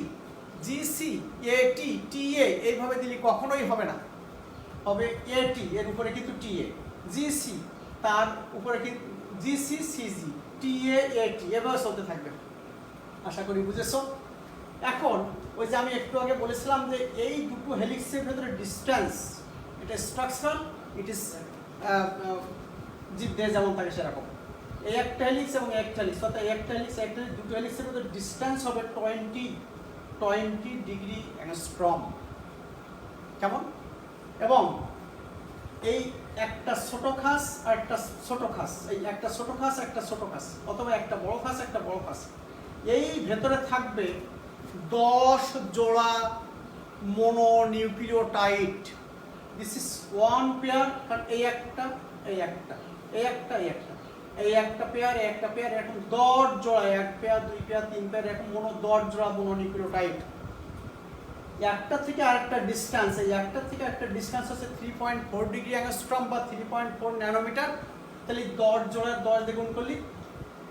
জিসি এটি টিএ, এইভাবে দিলে কখনোই হবে না। হবে এটি, এর উপরে কিন্তু টিএ, জিসি তার উপরে কিন্তু জিসি সিজি, টিএ এটি, এভাবে চলতে থাকবে। আশা করি বুঝেছো। এখন ওই যে আমি একটু আগে বলেছিলাম যে এই দুটো হেলিক্সের ভেতরে ডিস্টেন্স, এটা স্ট্রাকচারাল, ইট ইজ জিদ্দে যেমন থাকে সেরকম। এই একটা হেলিক্স এবং একটা হেলিক্স, অর্থাৎ একটা হেলিক্স দুটো হেলিক্সের মধ্যে ডিস্টেন্স হবে 20 ডিগ্রি অ্যাংস্ট্রম। কেমন? এবং এই একটা ছোট খাস আর একটা ছোট খাস, এই একটা ছোট খাস একটা ছোট খাস, অথবা একটা বড় খাস একটা বড় খাস, এই ভেতরে থাকবে 10 জোড়া মোনোনিউক্লিওটাইড। দিস ইজ ওয়ান পেয়ার, কারণ এই একটা এই একটা এই একটা এই একটা এই একটা পেয়ার, এই একটা পেয়ার, এখন 10 জোড়া, 1 পেয়ার 2 পেয়ার 3 পেয়ার, এখন 10 জোড়া মোনোনিউক্লিওটাইড। একটা থেকে আরেকটা ডিসটেন্স, এই একটা থেকে একটা ডিসটেন্স আছে 3.4 ডিগ্রি অ্যাংস্ট্রম বা 3.4 ন্যানোমিটার। তাহলে 10 জোড়ার 10 দ্বিগুণ করলে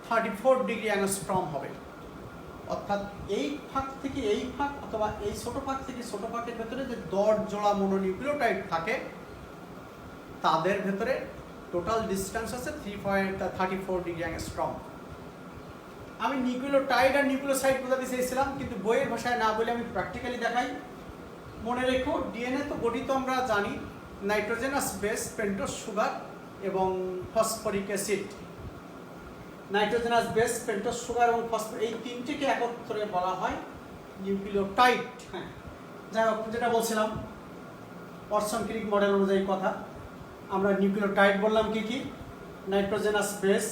34 ডিগ্রি অ্যাংস্ট্রম হবে। অর্থাৎ এই ফাঁক থেকে এই ফাঁক, অথবা এই ছোট ফাঁক থেকে ছোট ফাঁকের ভেতরে যে 10 জোড়া মোনোনিউক্লিওটাইড থাকে, তাদের ভেতরে টোটাল ডিসটেন্স আছে 34 ডিগ্রি অ্যাংস্ট্রম। আমি নিউক্লিওটাইড আর নিউক্লিওসাইড বোঝাতে চেয়েছিলাম, কিন্তু বইয়ের ভাষায় না বলে আমি প্র্যাকটিক্যালি দেখাই। মনে রেখো ডিএনএ তো গঠিত আমরা জানি নাইট্রোজেনাস বেস, পেন্টোজ সুগার এবং phosphoric acid. Nitrogenous base, pentose sugar এবং ফসফরিক, এই তিনটিকে একত্রে বলা হয় নিউক্লিওটাইড। হ্যাঁ, যাই হোক, যেটা বলছিলাম অরসন ক্রিক মডেল অনুযায়ী কথা, আমরা নিউক্লিওটাইড বললাম কি কি? নাইট্রোজেনাস বেস,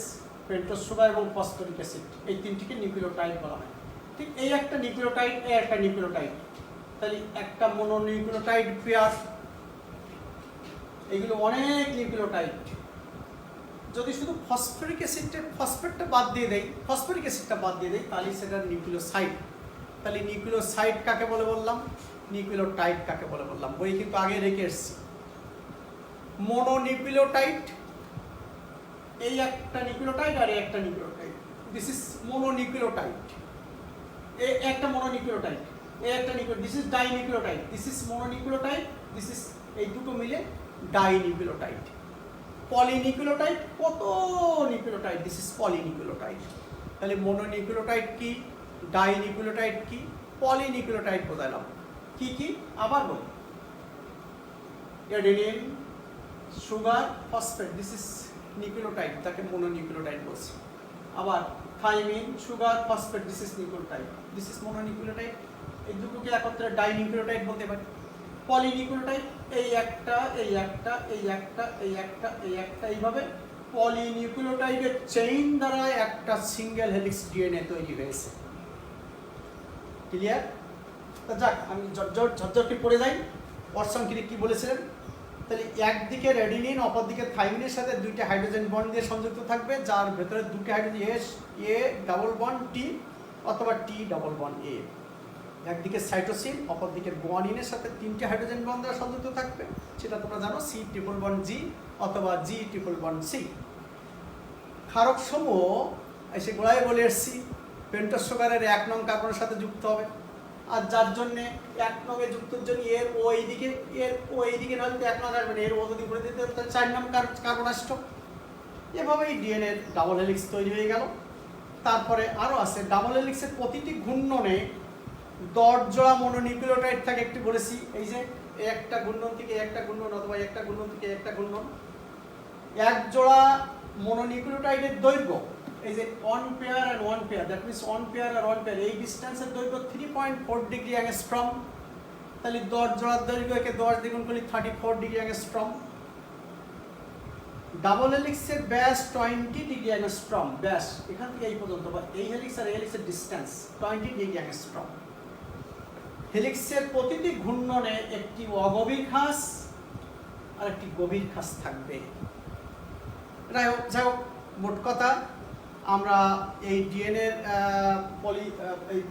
পেন্টোজ সুগার এবং ফসফরিক অ্যাসিড, এই তিনটিকে নিউক্লিওটাইড বলা হয়। ঠিক এই একটা নিউক্লিওটাইড, এই একটা নিউক্লিওটাইড, তাহলে একটা মোনোনিউক্লিওটাইড পেয়ার, এগুলো অনেক নিউক্লিওটাইড। যদি শুধু ফসফরিক ফসফেটটা বাদ দিয়ে দেয়, ফসফরিক অ্যাসিডটা বাদ দিয়ে দেয়, তাহলে সেটা নিউক্লিওসাইড। তাহলে নিউক্লিওসাইড কাকে বলে বললাম, নিউক্লিওটাইড কাকে বলে বললাম, বই কিন্তু আগে রেখে এসেছি। মোনোনিউক্লিওটাইড, এই একটা নিউক্লিওটাইড আর এই একটা নিউক্লিওটাইড, দিস ইজ মোনোনিউক্লিওটাইড। এই একটা মোনোনিউক্লিওটাইড, এই একটা this is dinucleotide, this is mononucleotide, this is, এই দুটো মিলে ডাইনিউক্লিওটাইড। পলিনিউক্লিওটাইড, কত নিউক্লিওটাইড, দিস ইজ পলিনিউক্লিওটাইড। তাহলে মনোনিউক্লিওটাইড কি, ডাইনিউক্লিওটাইড কি, পলিনিউক্লিওটাইড বোঝালাম। কি কি আবার বলি, adenine, sugar, phosphate, this is nucleotide, তাকে মনোনিউক্লিওটাইড বলছি। আবার thymine, sugar, phosphate, this is nucleotide, this is mononucleotide. এই দুটোকে একত্রে ডাইনিউক্লিওটাইড বলতে পারি। পলিনিউক্লিওটাইড এই একটা, এই একটা, এই একটা, এই একটা, এই একটা, এইভাবে পলিনিউক্লিওটাইডের চেইন দ্বারা একটা সিঙ্গেল হেলিক্স ডিএনএ তৈরি হয়েছে। ক্লিয়ার? তা যাক, আমি ঝরঝরটি পড়ে যাই। অর্সন ক্রিক কি বলেছিলেন? তাহলে একদিকে অ্যাডেনিন, অপর দিকে থাইমিনের সাথে দুইটা হাইড্রোজেন বন্ড দিয়ে সংযুক্ত থাকবে, যার ভেতরে দুটো হাইড্রোজেন এ ডাবল বন্ড টি অথবা টি ডাবল বন্ড এ। একদিকে সাইটোসিন, অপর দিকে গুয়ানিনের সাথে তিনটে হাইড্রোজেন বন্ড দ্বারা সংযুক্ত থাকবে, সেটা তোমরা জানো, সি ট্রিপল বন্ড জি অথবা জি ট্রিপল বন্ড সি। ক্ষারক সমূহ এসে গোড়ায় বলে এসছি পেন্টোজ সুগারের 1 নং কার্বনের সাথে যুক্ত হবে, আর যার জন্যে 1 নংয়ে যুক্তর জন্য এর ও এইদিকে, এর ও এইদিকে নয়, 1 নং আসবে না, এর ও যদি উপরে দিতে তাহলে 4 নং কার্বন আসতো। এভাবেই ডিএনএ ডাবল হেলিক্স তৈরি হয়ে গেল। তারপরে আরও আছে, ডাবল হেলিক্সের প্রতিটি ঘূর্ণনে 10 জোড়া মনোনিউক্লিওটাইড থাকে, একটু বলেছি, এই যে একটা ঘূর্ণন থেকে একটা ঘূর্ণন অথবা একটা ঘূর্ণন থেকে একটা ঘূর্ণন। 1 জোড়া মনোনিউক্লিওটাইডের দৈর্ঘ্য, এই যে 1 পেয়ার আর 1 পেয়ার, দ্যাট মিনস 1 পেয়ার আর 1 পেয়ার, এই ডিস্টেন্সের দৈর্ঘ্য 3.4 ডিগ্রি অ্যাংস্ট্রম। তাহলে 10 জোড়ার দৈর্ঘ্যকে 10 দ্বিগুণ করলে 34 ডিগ্রি অ্যাংস্ট্রম। ডাবল হেলিক্সের ব্যাস 20 ডিগ্রি অ্যাংস্ট্রম, ব্যাস এখান থেকে এই পর্যন্ত, বা এই হেলিক্স আর এই হেলিক্সের ডিস্টেন্স 20 ডিগ্রি অ্যাংস্ট্রম। হেলিক্সের প্রতিটি ঘূর্ণনে একটি অগভীর খাস আর একটি গভীর খাস থাকবে। যাই হোক, মোট কথা আমরা এই ডিএনএর এই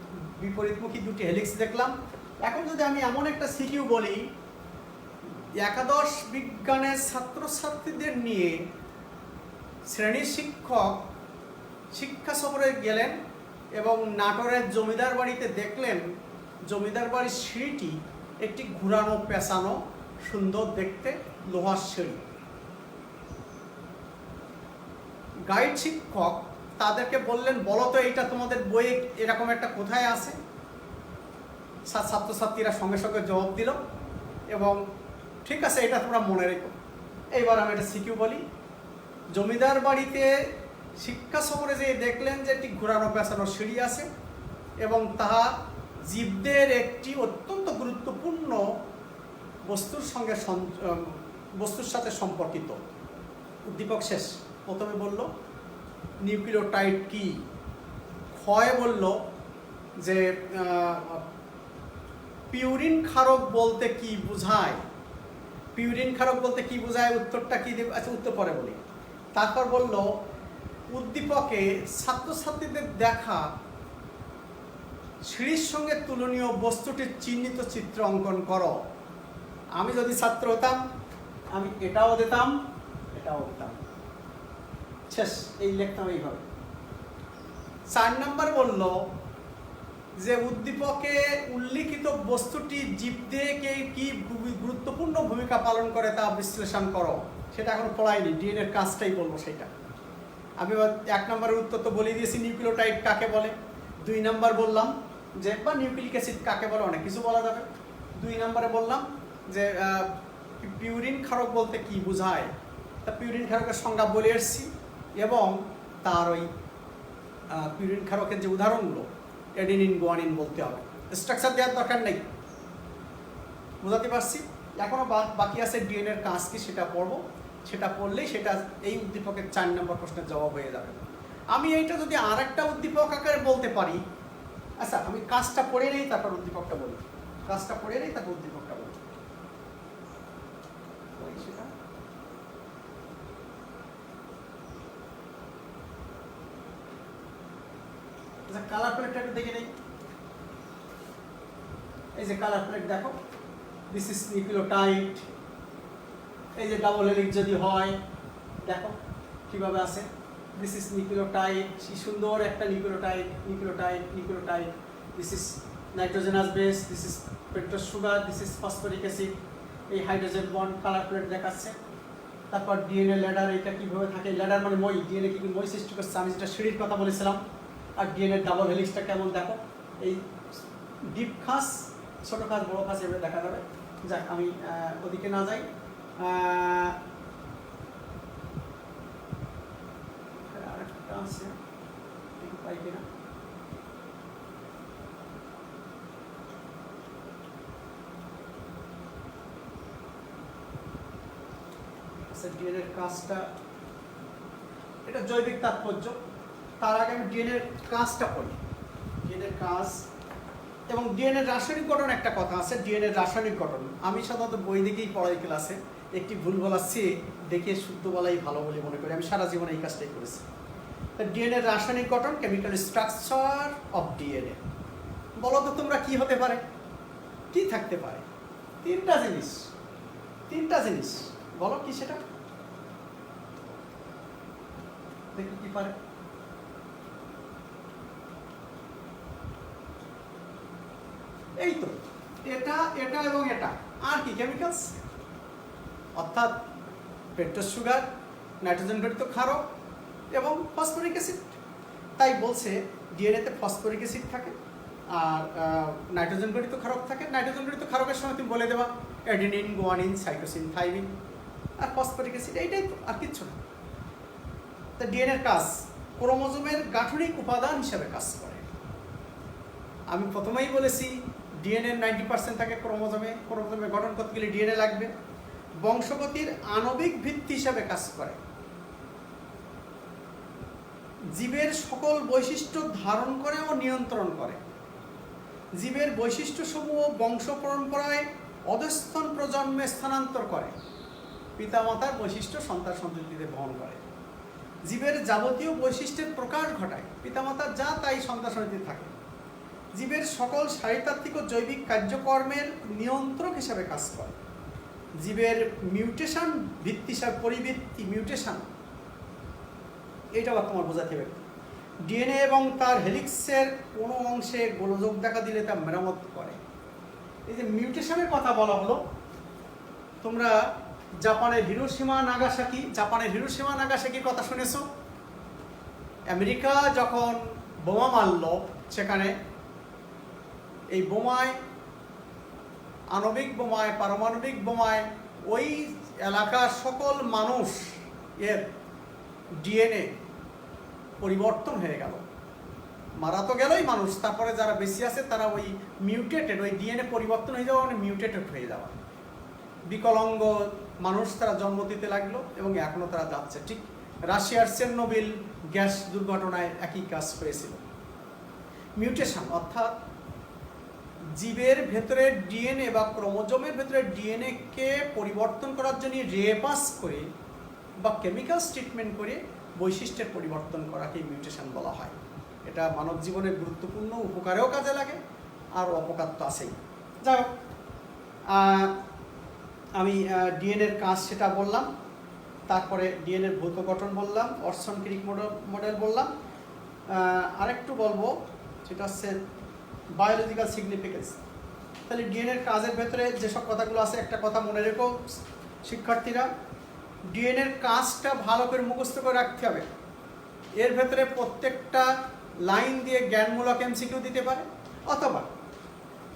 বিপরীতমুখী দুটি হেলিক্স দেখলাম। এখন যদি আমি এমন একটা সিকিউ বলি, একাদশ বিজ্ঞানের ছাত্রছাত্রীদের নিয়ে শ্রেণীর শিক্ষক শিক্ষা সফরে গেলেন এবং নাটোরের জমিদার বাড়িতে দেখলেন জমিদার বাড়ির সিঁড়িটি একটি ঘুরানো পেঁচানো সুন্দর দেখতে লোহার সিঁড়ি। গাইড শিক্ষক তাদেরকে বললেন, বলো তো এইটা তোমাদের বইয়ে এরকম একটা কোথায় আছে? ছাত্রছাত্রীরা সঙ্গে সঙ্গে জবাব দিল এবং ঠিক আছে, এটা তোমরা মনে রেখো। এইবার আমি একটা সিকিউ বলি। জমিদার বাড়িতে শিক্ষা সফরে যেয়ে দেখলেন যে একটি ঘোরানো পেঁচানো সিঁড়ি আছে এবং তাহা জীবদের একটি অত্যন্ত গুরুত্বপূর্ণ বস্তুর সাথে সম্পর্কিত। উদ্দীপক শেষ। প্রথমে বলল নিউক্লিওটাইড কি, ক্ষয় বলল যে পিউরিন ক্ষারক বলতে কি বোঝায়, পিউরিন ক্ষারক বলতে কি বোঝায়, উত্তরটা কি দেব, আচ্ছা উত্তর পরে বলি। তারপর বলল উদ্দীপকে ছাত্রছাত্রীদের দেখা সিঁড়ির সঙ্গে তুলনীয় বস্তুটির চিহ্নিত চিত্র অঙ্কন করো। আমি যদি ছাত্র হতাম আমি এটাও দিতাম, এটাও দিতাম, শেষ, এই লিখতাম এইভাবে। 4 নম্বর বলল যে উদ্দীপকে উল্লিখিত বস্তুটি জীবদেহকে কি গুরুত্বপূর্ণ ভূমিকা পালন করে তা বিশ্লেষণ করো। সেটা এখন পড়াইনি, ডিএনএর কাজটাই বলবো সেটা। আমি 1 নম্বরের উত্তর তো বলে দিয়েছি, নিউক্লিওটাইড কাকে বলে। 2 নম্বর বললাম যে বা নিউক্লিক অ্যাসিড কাকে বলে, অনেক কিছু বলা যাবে। 2 নম্বরে বললাম যে পিউরিন ক্ষারক বলতে কি বোঝায়, তা পিউরিন ক্ষারকের সংজ্ঞা বলে এসেছি এবং তার ওই পিউরিন ক্ষারকের যে উদাহরণগুলো অ্যাডেনিন গুয়ানিন বলতে হবে, স্ট্রাকচার দেওয়ার দরকার নেই, বোঝাতে পারছি। এখনও বাকি আছে ডিএনএর কাজ কি সেটা পড়বো, সেটা পড়লেই সেটা এই উদ্দীপকের 4 নম্বর প্রশ্নের জবাব হয়ে যাবে। আমি এইটা যদি আর একটা উদ্দীপক আকারে বলতে পারি, আচ্ছা আমি কাজটা পড়ে নেই তারপর উদ্দীপকটা বলি, কাজটা পড়ে নেই তারপর উদ্দীপকটা বলি। সেটা আচ্ছা, কালার প্লেটটা একটু দেখে নেই। এই যে কালার প্লেট দেখো, দিস ইজ নিউক্লিওটাইড। এই যে ডাবল হেলিক্স যদি হয় দেখো কিভাবে আছে, দিস ইজ নিউক্লিওটাইড, কি সুন্দর একটা nucleotide, nucleotide, nucleotide. This is nitrogenous base, this is pentose sugar, this is phosphoric acid. এই হাইড্রোজেন বন্ড কালার প্লেট দেখাচ্ছে। তারপর ডিএনএ ল্যাডার, এটা কীভাবে থাকে, ল্যাডার মানে মই, ডিএনএ কি মই সৃষ্টি করছে, আমি যেটা সিঁড়ির কথা বলেছিলাম। আর ডিএনএ ডাবল হেলিক্সটা কেমন দেখো, এই ডিপ খাস, ছোট খাস, বড় খাস এভাবে দেখা যাবে। যাক, আমি ওদিকে না যাই। আরেকটা আছে, পাই কিনা। ডিএনএর কাজটা, এটা জৈবিক তাৎপর্য। তার আগে আমি ডিএনএর কাজটা পড়ি, ডিএনএর কাজ এবং ডিএনএর রাসায়নিক গঠন। একটা কথা আছে ডিএনএর রাসায়নিক গঠন, আমি সাধারণত বই দেখেই পড়াই ক্লাসে, একটি ভুল বলা সে দেখে শুদ্ধ বলাই ভালো বলে মনে করি, আমি সারা জীবনে এই কাজটাই করেছি। ডিএনএর রাসায়নিক গঠন, কেমিক্যাল স্ট্রাকচার অফ ডিএনএ। বলো তো তোমরা কি হতে পারে, কি থাকতে পারে? তিনটা জিনিস বলো, কি সেটা দেখি কি পারে। এই তো এটা এবং এটা, আর কি কেমিক্যালস, অর্থাৎ পেন্টোজ সুগার, নাইট্রোজেন ঘটিত ক্ষারক এবং ফসফরিক অ্যাসিড। তাই বলছে ডিএনএতে ফসফরিক অ্যাসিড থাকে আর নাইট্রোজেন ঘটিত ক্ষারক থাকে। নাইট্রোজেন ঘটিত ক্ষারকের সময় তুমি বলে দেবা অ্যাডেনিন, গুয়ানিন, সাইটোসিন, থাইমিন, আর ফসফরিক অ্যাসিড, এইটাই তো, আর কিচ্ছু না। তা ডিএনএর কাজ ক্রোমোজোমের গাঠনিক উপাদান হিসাবে কাজ করে। আমি প্রথমেই বলেছি ডিএনএ 90% থাকে ক্রোমোজোমে গঠন করতে গেলে ডিএনএ লাগবে। বংশগতির আণবিক ভিত্তি হিসাবে কাজ করে। জীবের সকল বৈশিষ্ট্য ধারণ করে ও নিয়ন্ত্রণ করে। জীবের বৈশিষ্ট্যসমূহ বংশ পরম্পরায় অধস্তন প্রজন্মে স্থানান্তর করে। পিতামাতার বৈশিষ্ট্য সন্তান সন্ততিতে বহন করে। জীবের যাবতীয় বৈশিষ্ট্যের প্রকাশ ঘটায়, পিতামাতার যা তাই সন্তান সন্ততিতে থাকে। জীবের সকল শারীরতাত্ত্বিক ও জৈবিক কার্যকর্মের নিয়ন্ত্রক হিসাবে কাজ করে। জীবের মিউটেশন ভিত্তি হিসাবে, পরিবৃত্তি মিউটেশন, এটা আবার তোমার বোঝাতে হবে। ডিএনএ এবং তার হেলিক্সের কোনো অংশে গোলযোগ দেখা দিলে তা মেরামত করে। এই যে মিউটেশনের কথা বলা হলো, তোমরা জাপানের হিরোশিমা নাগাসাকির কথা শুনেছো? আমেরিকা যখন বোমা মারল, সেখানে এই বোমায়, আণবিক বোমায়, পারমাণবিক বোমায় ওই এলাকার সকল মানুষ এর ডিএনএ পরিবর্তন হয়ে গেল। মারা তো গেলই মানুষ, তারপরে যারা বেশি আছে তারা ওই মিউটেটেড, ওই ডিএনএ পরিবর্তন হয়ে যাওয়া, মানে মিউটেটেড হয়ে যাওয়া, বিকলাঙ্গ মানুষ তারা জন্ম দিতে লাগলো এবং এখনো তারা যাচ্ছে। ঠিক রাশিয়ার চেরনোবিল গ্যাস দুর্ঘটনায় একই কাজ হয়েছিল। মিউটেশন অর্থাৎ জীবের ভেতরে ডিএনএ বা ক্রোমোজোমের ভেতরে ডিএনএ কে পরিবর্তন করার জন্য রেপাস করে বা কেমিক্যালস ট্রিটমেন্ট করে বৈশিষ্ট্যের পরিবর্তন করাকে মিউটেশন বলা হয়। এটা মানব জীবনে গুরুত্বপূর্ণ, উপকারেও কাজে লাগে আর অপকার তো আছেই। যাই হোক, আমি ডিএনএর কাজ সেটা বললাম, তারপরে ডিএনএর ভৌত গঠন বললাম, অরসন ক্রিক মডেল বললাম। আরেকটু বলবো, সেটা হচ্ছে বায়োলজিক্যাল সিগনিফিকেন্স। তাহলে ডিএনএর কাজের ভেতরে যেসব কথাগুলো আছে, একটা কথা মনে রেখো শিক্ষার্থীরা, ডিএনএর কাজটা ভালো করে মুখস্থ করে রাখতে হবে। এর ভেতরে প্রত্যেকটা লাইন দিয়ে জ্ঞানমূলক এমসিকিউ দিতে পারে, অথবা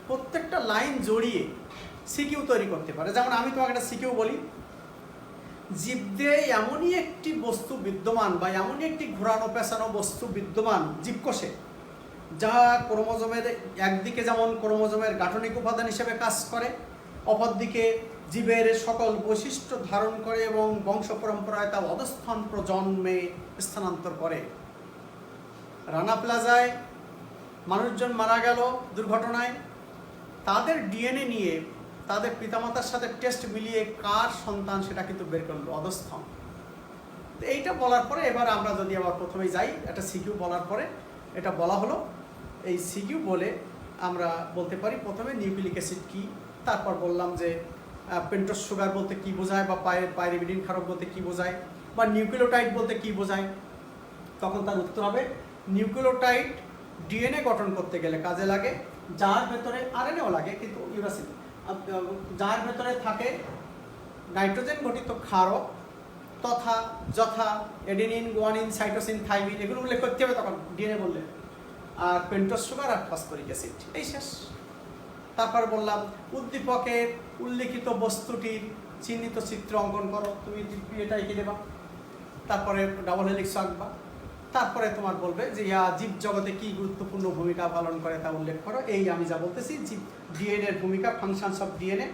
প্রত্যেকটা লাইন জড়িয়ে সিকিউ তৈরি করতে পারে। যেমন আমি তোমাকে একটা সিকিউ বলি, জীবদেহে এমনই একটি বস্তু বিদ্যমান বা এমনই একটি ঘোরানো পেঁচানো বস্তু বিদ্যমান জীবকোষে, যা ক্রোমোজোমের একদিকে যেমন ক্রোমোজোমের গাঠনিক উপাদান হিসেবে কাজ করে, অপরদিকে জীবের সকল বৈশিষ্ট্য ধারণ করে এবং বংশ পরম্পরায় তা অধস্তন প্রজন্মে স্থানান্তর করে। রানা প্লাজায় মানুষজন মারা গেল দুর্ঘটনায়, তাদের ডিএনএ নিয়ে তাদের পিতামাতার সাথে টেস্ট মিলিয়ে কার সন্তান সেটা কিন্তু বের করলো, অধস্তন। তো এইটা বলার পরে এবার আমরা যদি আবার প্রথমেই যাই, একটা সিকিউ বলার পরে এটা বলা হলো, এই সিকিউ বলে আমরা বলতে পারি প্রথমে নিউক্লিক অ্যাসিড কী, তারপর বললাম যে পেন্টোজ সুগার বলতে কী বোঝায়, বা পাইরিমিডিন ক্ষারক বলতে কী বোঝায়, বা নিউক্লিওটাইড বলতে কী বোঝায়। তখন তার উত্তর হবে নিউক্লিওটাইড ডিএনএ গঠন করতে গেলে কাজে লাগে, যার ভেতরে আরএনএও লাগে কিন্তু ইউরাসিল, যার ভেতরে থাকে নাইট্রোজেন ঘটিত ক্ষারক যথা অ্যাডেনিন, গুয়ানিন, সাইটোসিন, থাইমিন, এগুলো উল্লেখ করতে হবে তখন ডিএনএ বললে। আর পেন্টোজ সুগার আর ফসফরিক অ্যাসিড, এই শেষ। তারপর বললাম উদ্দীপকের উল্লিখিত বস্তুটির চিহ্নিত চিত্র অঙ্কন করো, তুমি এটা এঁকে দেবা, তারপরে ডাবল হেলিক্স আঁকবা, তারপরে তোমার বলবে যে জীব জগতে কি গুরুত্বপূর্ণ ভূমিকা পালন করে তা উল্লেখ করো। এই আমি যা বলতেছি ডিএনএ এর ভূমিকা, ফাংশনস অফ ডিএনএ,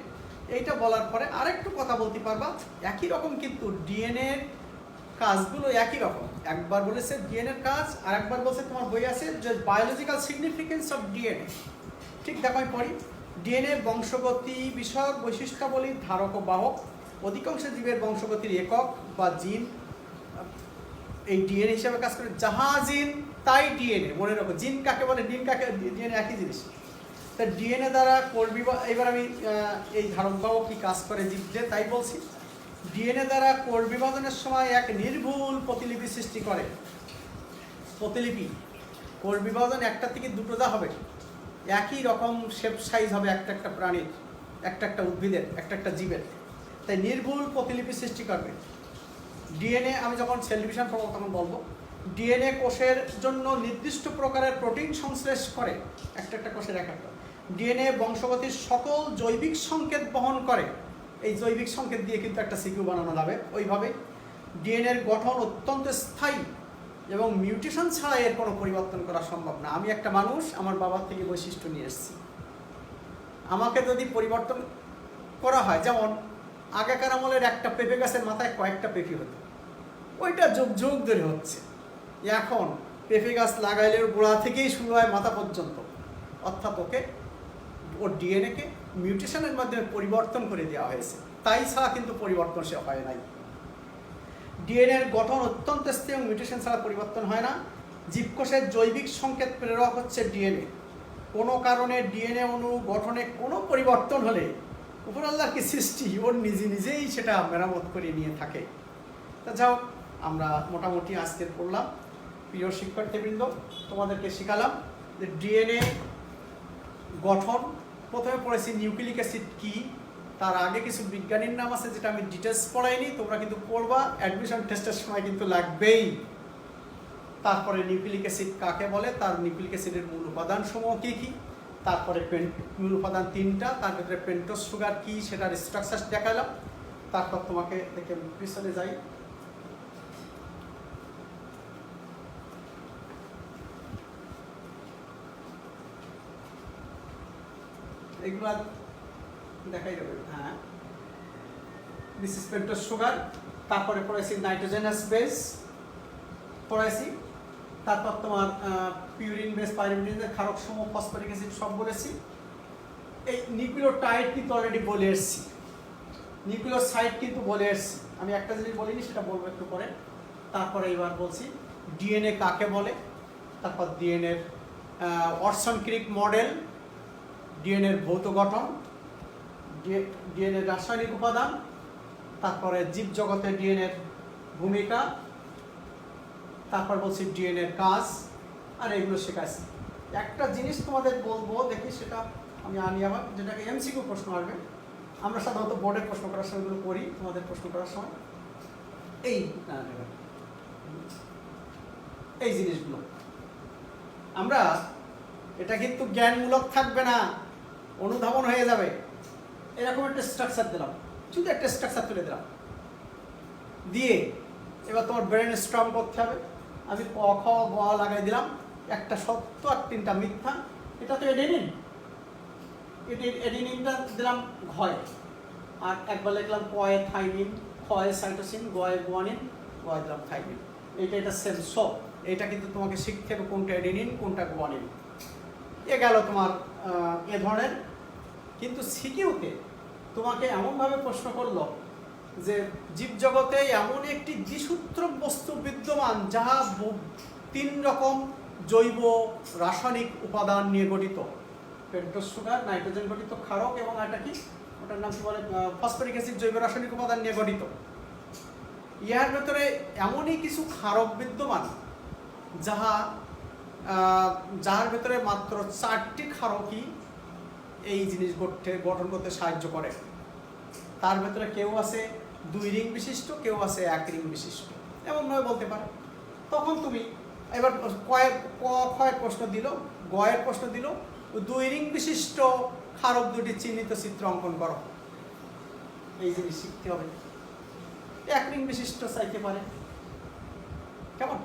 এইটা বলার পরে আরেকটু কথা বলতে পারবা। একই রকম কিন্তু ডিএনএ কাজগুলো একই রকম, একবার বলেছে ডিএনএ কাজ আর একবার বলছে তোমার বই আছে যে বায়োলজিক্যাল সিগনিফিকেন্স অফ ডিএনএ। ঠিক দেখো আমি পড়ি, ডিএনএ বংশগতি বিষয়ক বৈশিষ্ট্যাবলীর ধারক ও বাহক, অধিকাংশ জীবের বংশগতির একক বা জিন এই ডিএনএ হিসাবে কাজ করে। যাহা জিন তাই ডিএনএ, মনে রাখো জিন কাকে বলে, ডিন কাকে, ডিএনএ একই জিনিস। তা ডিএনএ দ্বারা কোষ বিভাজন, এবার আমি এই ধারক বাহক কি কাজ করে জীবদের তাই বলছি। ডিএনএ দ্বারা কোষ বিভাজনের সময় এক নির্ভুল প্রতিলিপি সৃষ্টি করে। প্রতিলিপি, কোষ বিভাজন একটা থেকে দুটো যা হবে একই রকম শেপ সাইজ হবে, একটা একটা প্রাণীর, একটা একটা উদ্ভিদের, একটা একটা জীবের, তাই নির্ভুল প্রতিলিপি সৃষ্টি করবে। ডিএনএ আমি যখন সেল ডিভিশন করবো তখন বলবো, ডিএনএ কোষের জন্য নির্দিষ্ট প্রকারের প্রোটিন সংশ্লেষ করে, একটা একটা কোষের এক একটা। ডিএনএ বংশগতির সকল জৈবিক সংকেত বহন করে, এই জৈবিক সংকেত দিয়ে কিন্তু একটা সিকিউ বানানো যাবে ওইভাবে। ডিএনএর গঠন অত্যন্ত স্থায়ী এবং মিউটেশন ছাড়া এর কোনো পরিবর্তন করা সম্ভব না। আমি একটা মানুষ, আমার বাবার থেকে বৈশিষ্ট্য নিয়ে এসেছি, আমাকে যদি পরিবর্তন করা হয়, যেমন আগেকার আমলের একটা পেঁপে গাছের মাথায় কয়েকটা পেঁপে হতো, ওইটা যুগ যুগ ধরে হচ্ছে। এখন পেঁপে গাছ লাগাইলে গোড়া থেকেই শুরু হয় মাথা পর্যন্ত, অর্থাৎ ওর ডিএনএকে মিউটেশনের মাধ্যমে পরিবর্তন করে দেওয়া হয়েছে, তাই ছাড়া কিন্তু পরিবর্তন সে হয় নাই। ডিএনএর গঠন অত্যন্ত স্থায়ী এবং মিউটেশন ছাড়া পরিবর্তন হয় না। জীবকোষের জৈবিক সংকেত প্রেরক হচ্ছে ডিএনএ। কোনো কারণে ডিএনএ অণু গঠনে কোনো পরিবর্তন হলে উপর আল্লাহর কি সৃষ্টি, ওর নিজেই সেটা মেরামত করে নিয়ে থাকে। তা যাও, আমরা মোটামুটি আজকের পড়লাম। প্রিয় শিক্ষার্থীবৃন্দ, তোমাদেরকে শেখালাম যে ডিএনএ গঠন। প্রথমে পড়েছি নিউক্লিক অ্যাসিড কী, তার আগে কিছু বিজ্ঞানীর নাম আছে যেটা আমি ডিটেলস পড়াইনি, তোমরা কিন্তু পড়বা, অ্যাডমিশন টেস্টের সময় কিন্তু লাগবেই। তারপরে নিউক্লিক অ্যাসিড কাকে বলে, তার নিউক্লিক অ্যাসিডের মূল উপাদান সমূহ কী কী, তারপরে মূল উপাদান 3টা, তার ভিতরে পেন্টোজ সুগার কী সেটার স্ট্রাকচার দেখালাম। তারপর তোমাকে দেখে পিছনে যাই, এগুলো দেখাই দেবে। হ্যাঁ, দিস ইজ পেন্টোজ সুগার। তারপরে পড়েছি নাইট্রোজেনাস বেস পড়াইছি, তারপর তোমার পিউরিন বেস, পাইরিমিডিনের ক্ষারক সমূহ, ফসফরিক অ্যাসিড সব বলেছি। এই নিউক্লিওটাইড কিন্তু অলরেডি বলে এসেছি, নিউক্লিওসাইড কিন্তু বলে এসেছি। আমি একটা জিনিস বলিনি, সেটা বলবো একটু পরে। তারপরে এবার বলছি ডিএনএ কাকে বলে, তারপর ডিএনএর ওয়াটসন ক্রিক মডেল, ডিএনএর ভৌত গঠন, ডিএনএর রাসায়নিক উপাদান, তারপরে জীবজগতে ডিএনএর ভূমিকা, তারপর বলছি ডিএনএর কাজ, আর এগুলো শেখাচ্ছি। একটা জিনিস তোমাদের বলবো, দেখি সেটা আমি আনি আবার, যেটাকে এমসিকিউ প্রশ্ন আসবে। আমরা সাধারণত বোর্ডের প্রশ্ন করার সময় এগুলো করি, তোমাদের প্রশ্ন করার সময় এই জিনিসগুলো আমরা, এটা কিন্তু জ্ঞানমূলক থাকবে না, অনুধাবন হয়ে যাবে। এরকম একটা স্ট্রাকচার দিলাম, শুধু একটা স্ট্রাকচার তুলে দিলাম, দিয়ে এবার তোমার ব্রেন স্ট্রং করতে হবে। আমি ক খ গ লাগাই দিলাম, একটা সত্য আর 3টা মিথ্যা। এটা তো এডেনিন, এডেনিনটা দিলাম ঘয়, আর একবার লিখলাম কয়ে থাইমিন, খয়ে সাইটোসিন, গয়ে গুয়ানিন, গয়ে দিলাম থাইমিন। এটা সেম। সো এটা কিন্তু তোমাকে শিখতে হবে কোনটা এডেনিন কোনটা গুয়ানিন। এ গেল তোমার এ ধরনের। কিন্তু সিকিউতে তোমাকে এমনভাবে প্রশ্ন করলো যে জীবজগতে এমন একটি দ্বিসূত্র বস্তু বিদ্যমান যাহা 3 রকম জৈব রাসায়নিক উপাদান নিয়ে গঠিত, পেন্টোজ সুগার, নাইট্রোজেন গঠিত ক্ষারক, এবং একটা কি ওটার নাম কি বলে, ফসফরিক অ্যাসিড, জৈব রাসায়নিক উপাদান নিয়ে গঠিত। ইহার ভেতরে এমনই কিছু ক্ষারক বিদ্যমান যার ভেতরে মাত্র 4টি ক্ষারকই এই জিনিস গঠন করতে সাহায্য করে। তার ভেতরে কেউ আছে 2 রিং বিশিষ্ট, কেউ আছে 1 রিং বিশিষ্ট, এমনভাবে বলতে পারে। তখন তুমি এবার কয়েক প্রশ্ন দিল, গয়ের প্রশ্ন দিল, 2 রিং বিশিষ্ট ক্ষারক দুটি চিহ্নিত চিত্র অঙ্কন করো। এই জিনিস শিখতে হবে। 1 রিং বিশিষ্ট চাইতে পারে, কেমন?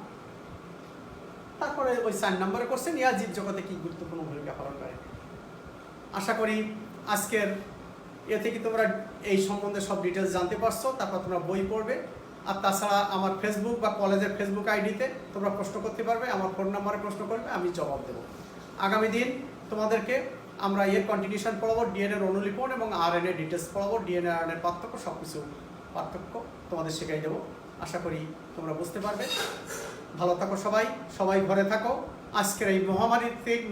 তারপরে ওই 4 নম্বরে কোশ্চেন, ইয়া জীব জগতে কি গুরুত্বপূর্ণ ভূমিকা পালন করে। আশা করি আজকের এ থেকে তোমরা এই সম্বন্ধে সব ডিটেলস জানতে পারছো। তারপর তোমরা বই পড়বে। আর তাছাড়া আমার ফেসবুক বা কলেজের ফেসবুক আইডিতে তোমরা প্রশ্ন করতে পারবে, আমার ফোন নাম্বারে প্রশ্ন করবে, আমি জবাব দেবো। আগামী দিন তোমাদেরকে আমরা এর কন্টিনিউশন পড়াবো, ডিএনএর অনুলিপন এবং আরএনএ ডিটেলস পড়াবো, ডিএনএ আরএনএর পার্থক্য, সব কিছু পার্থক্য তোমাদের শেখাই দেবো। আশা করি তোমরা বুঝতে পারবে। ভালো থাকো সবাই, সবাই ঘরে থাকো। আজকের এই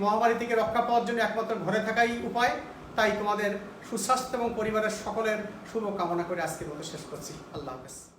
মহামারী থেকে রক্ষা পাওয়ার জন্য একমাত্র ঘরে থাকাই উপায়। তাই তোমাদের সুস্বাস্থ্য এবং পরিবারের সকলের শুভ কামনা করে আজকের মতো শেষ করছি। আল্লাহ হাফেজ।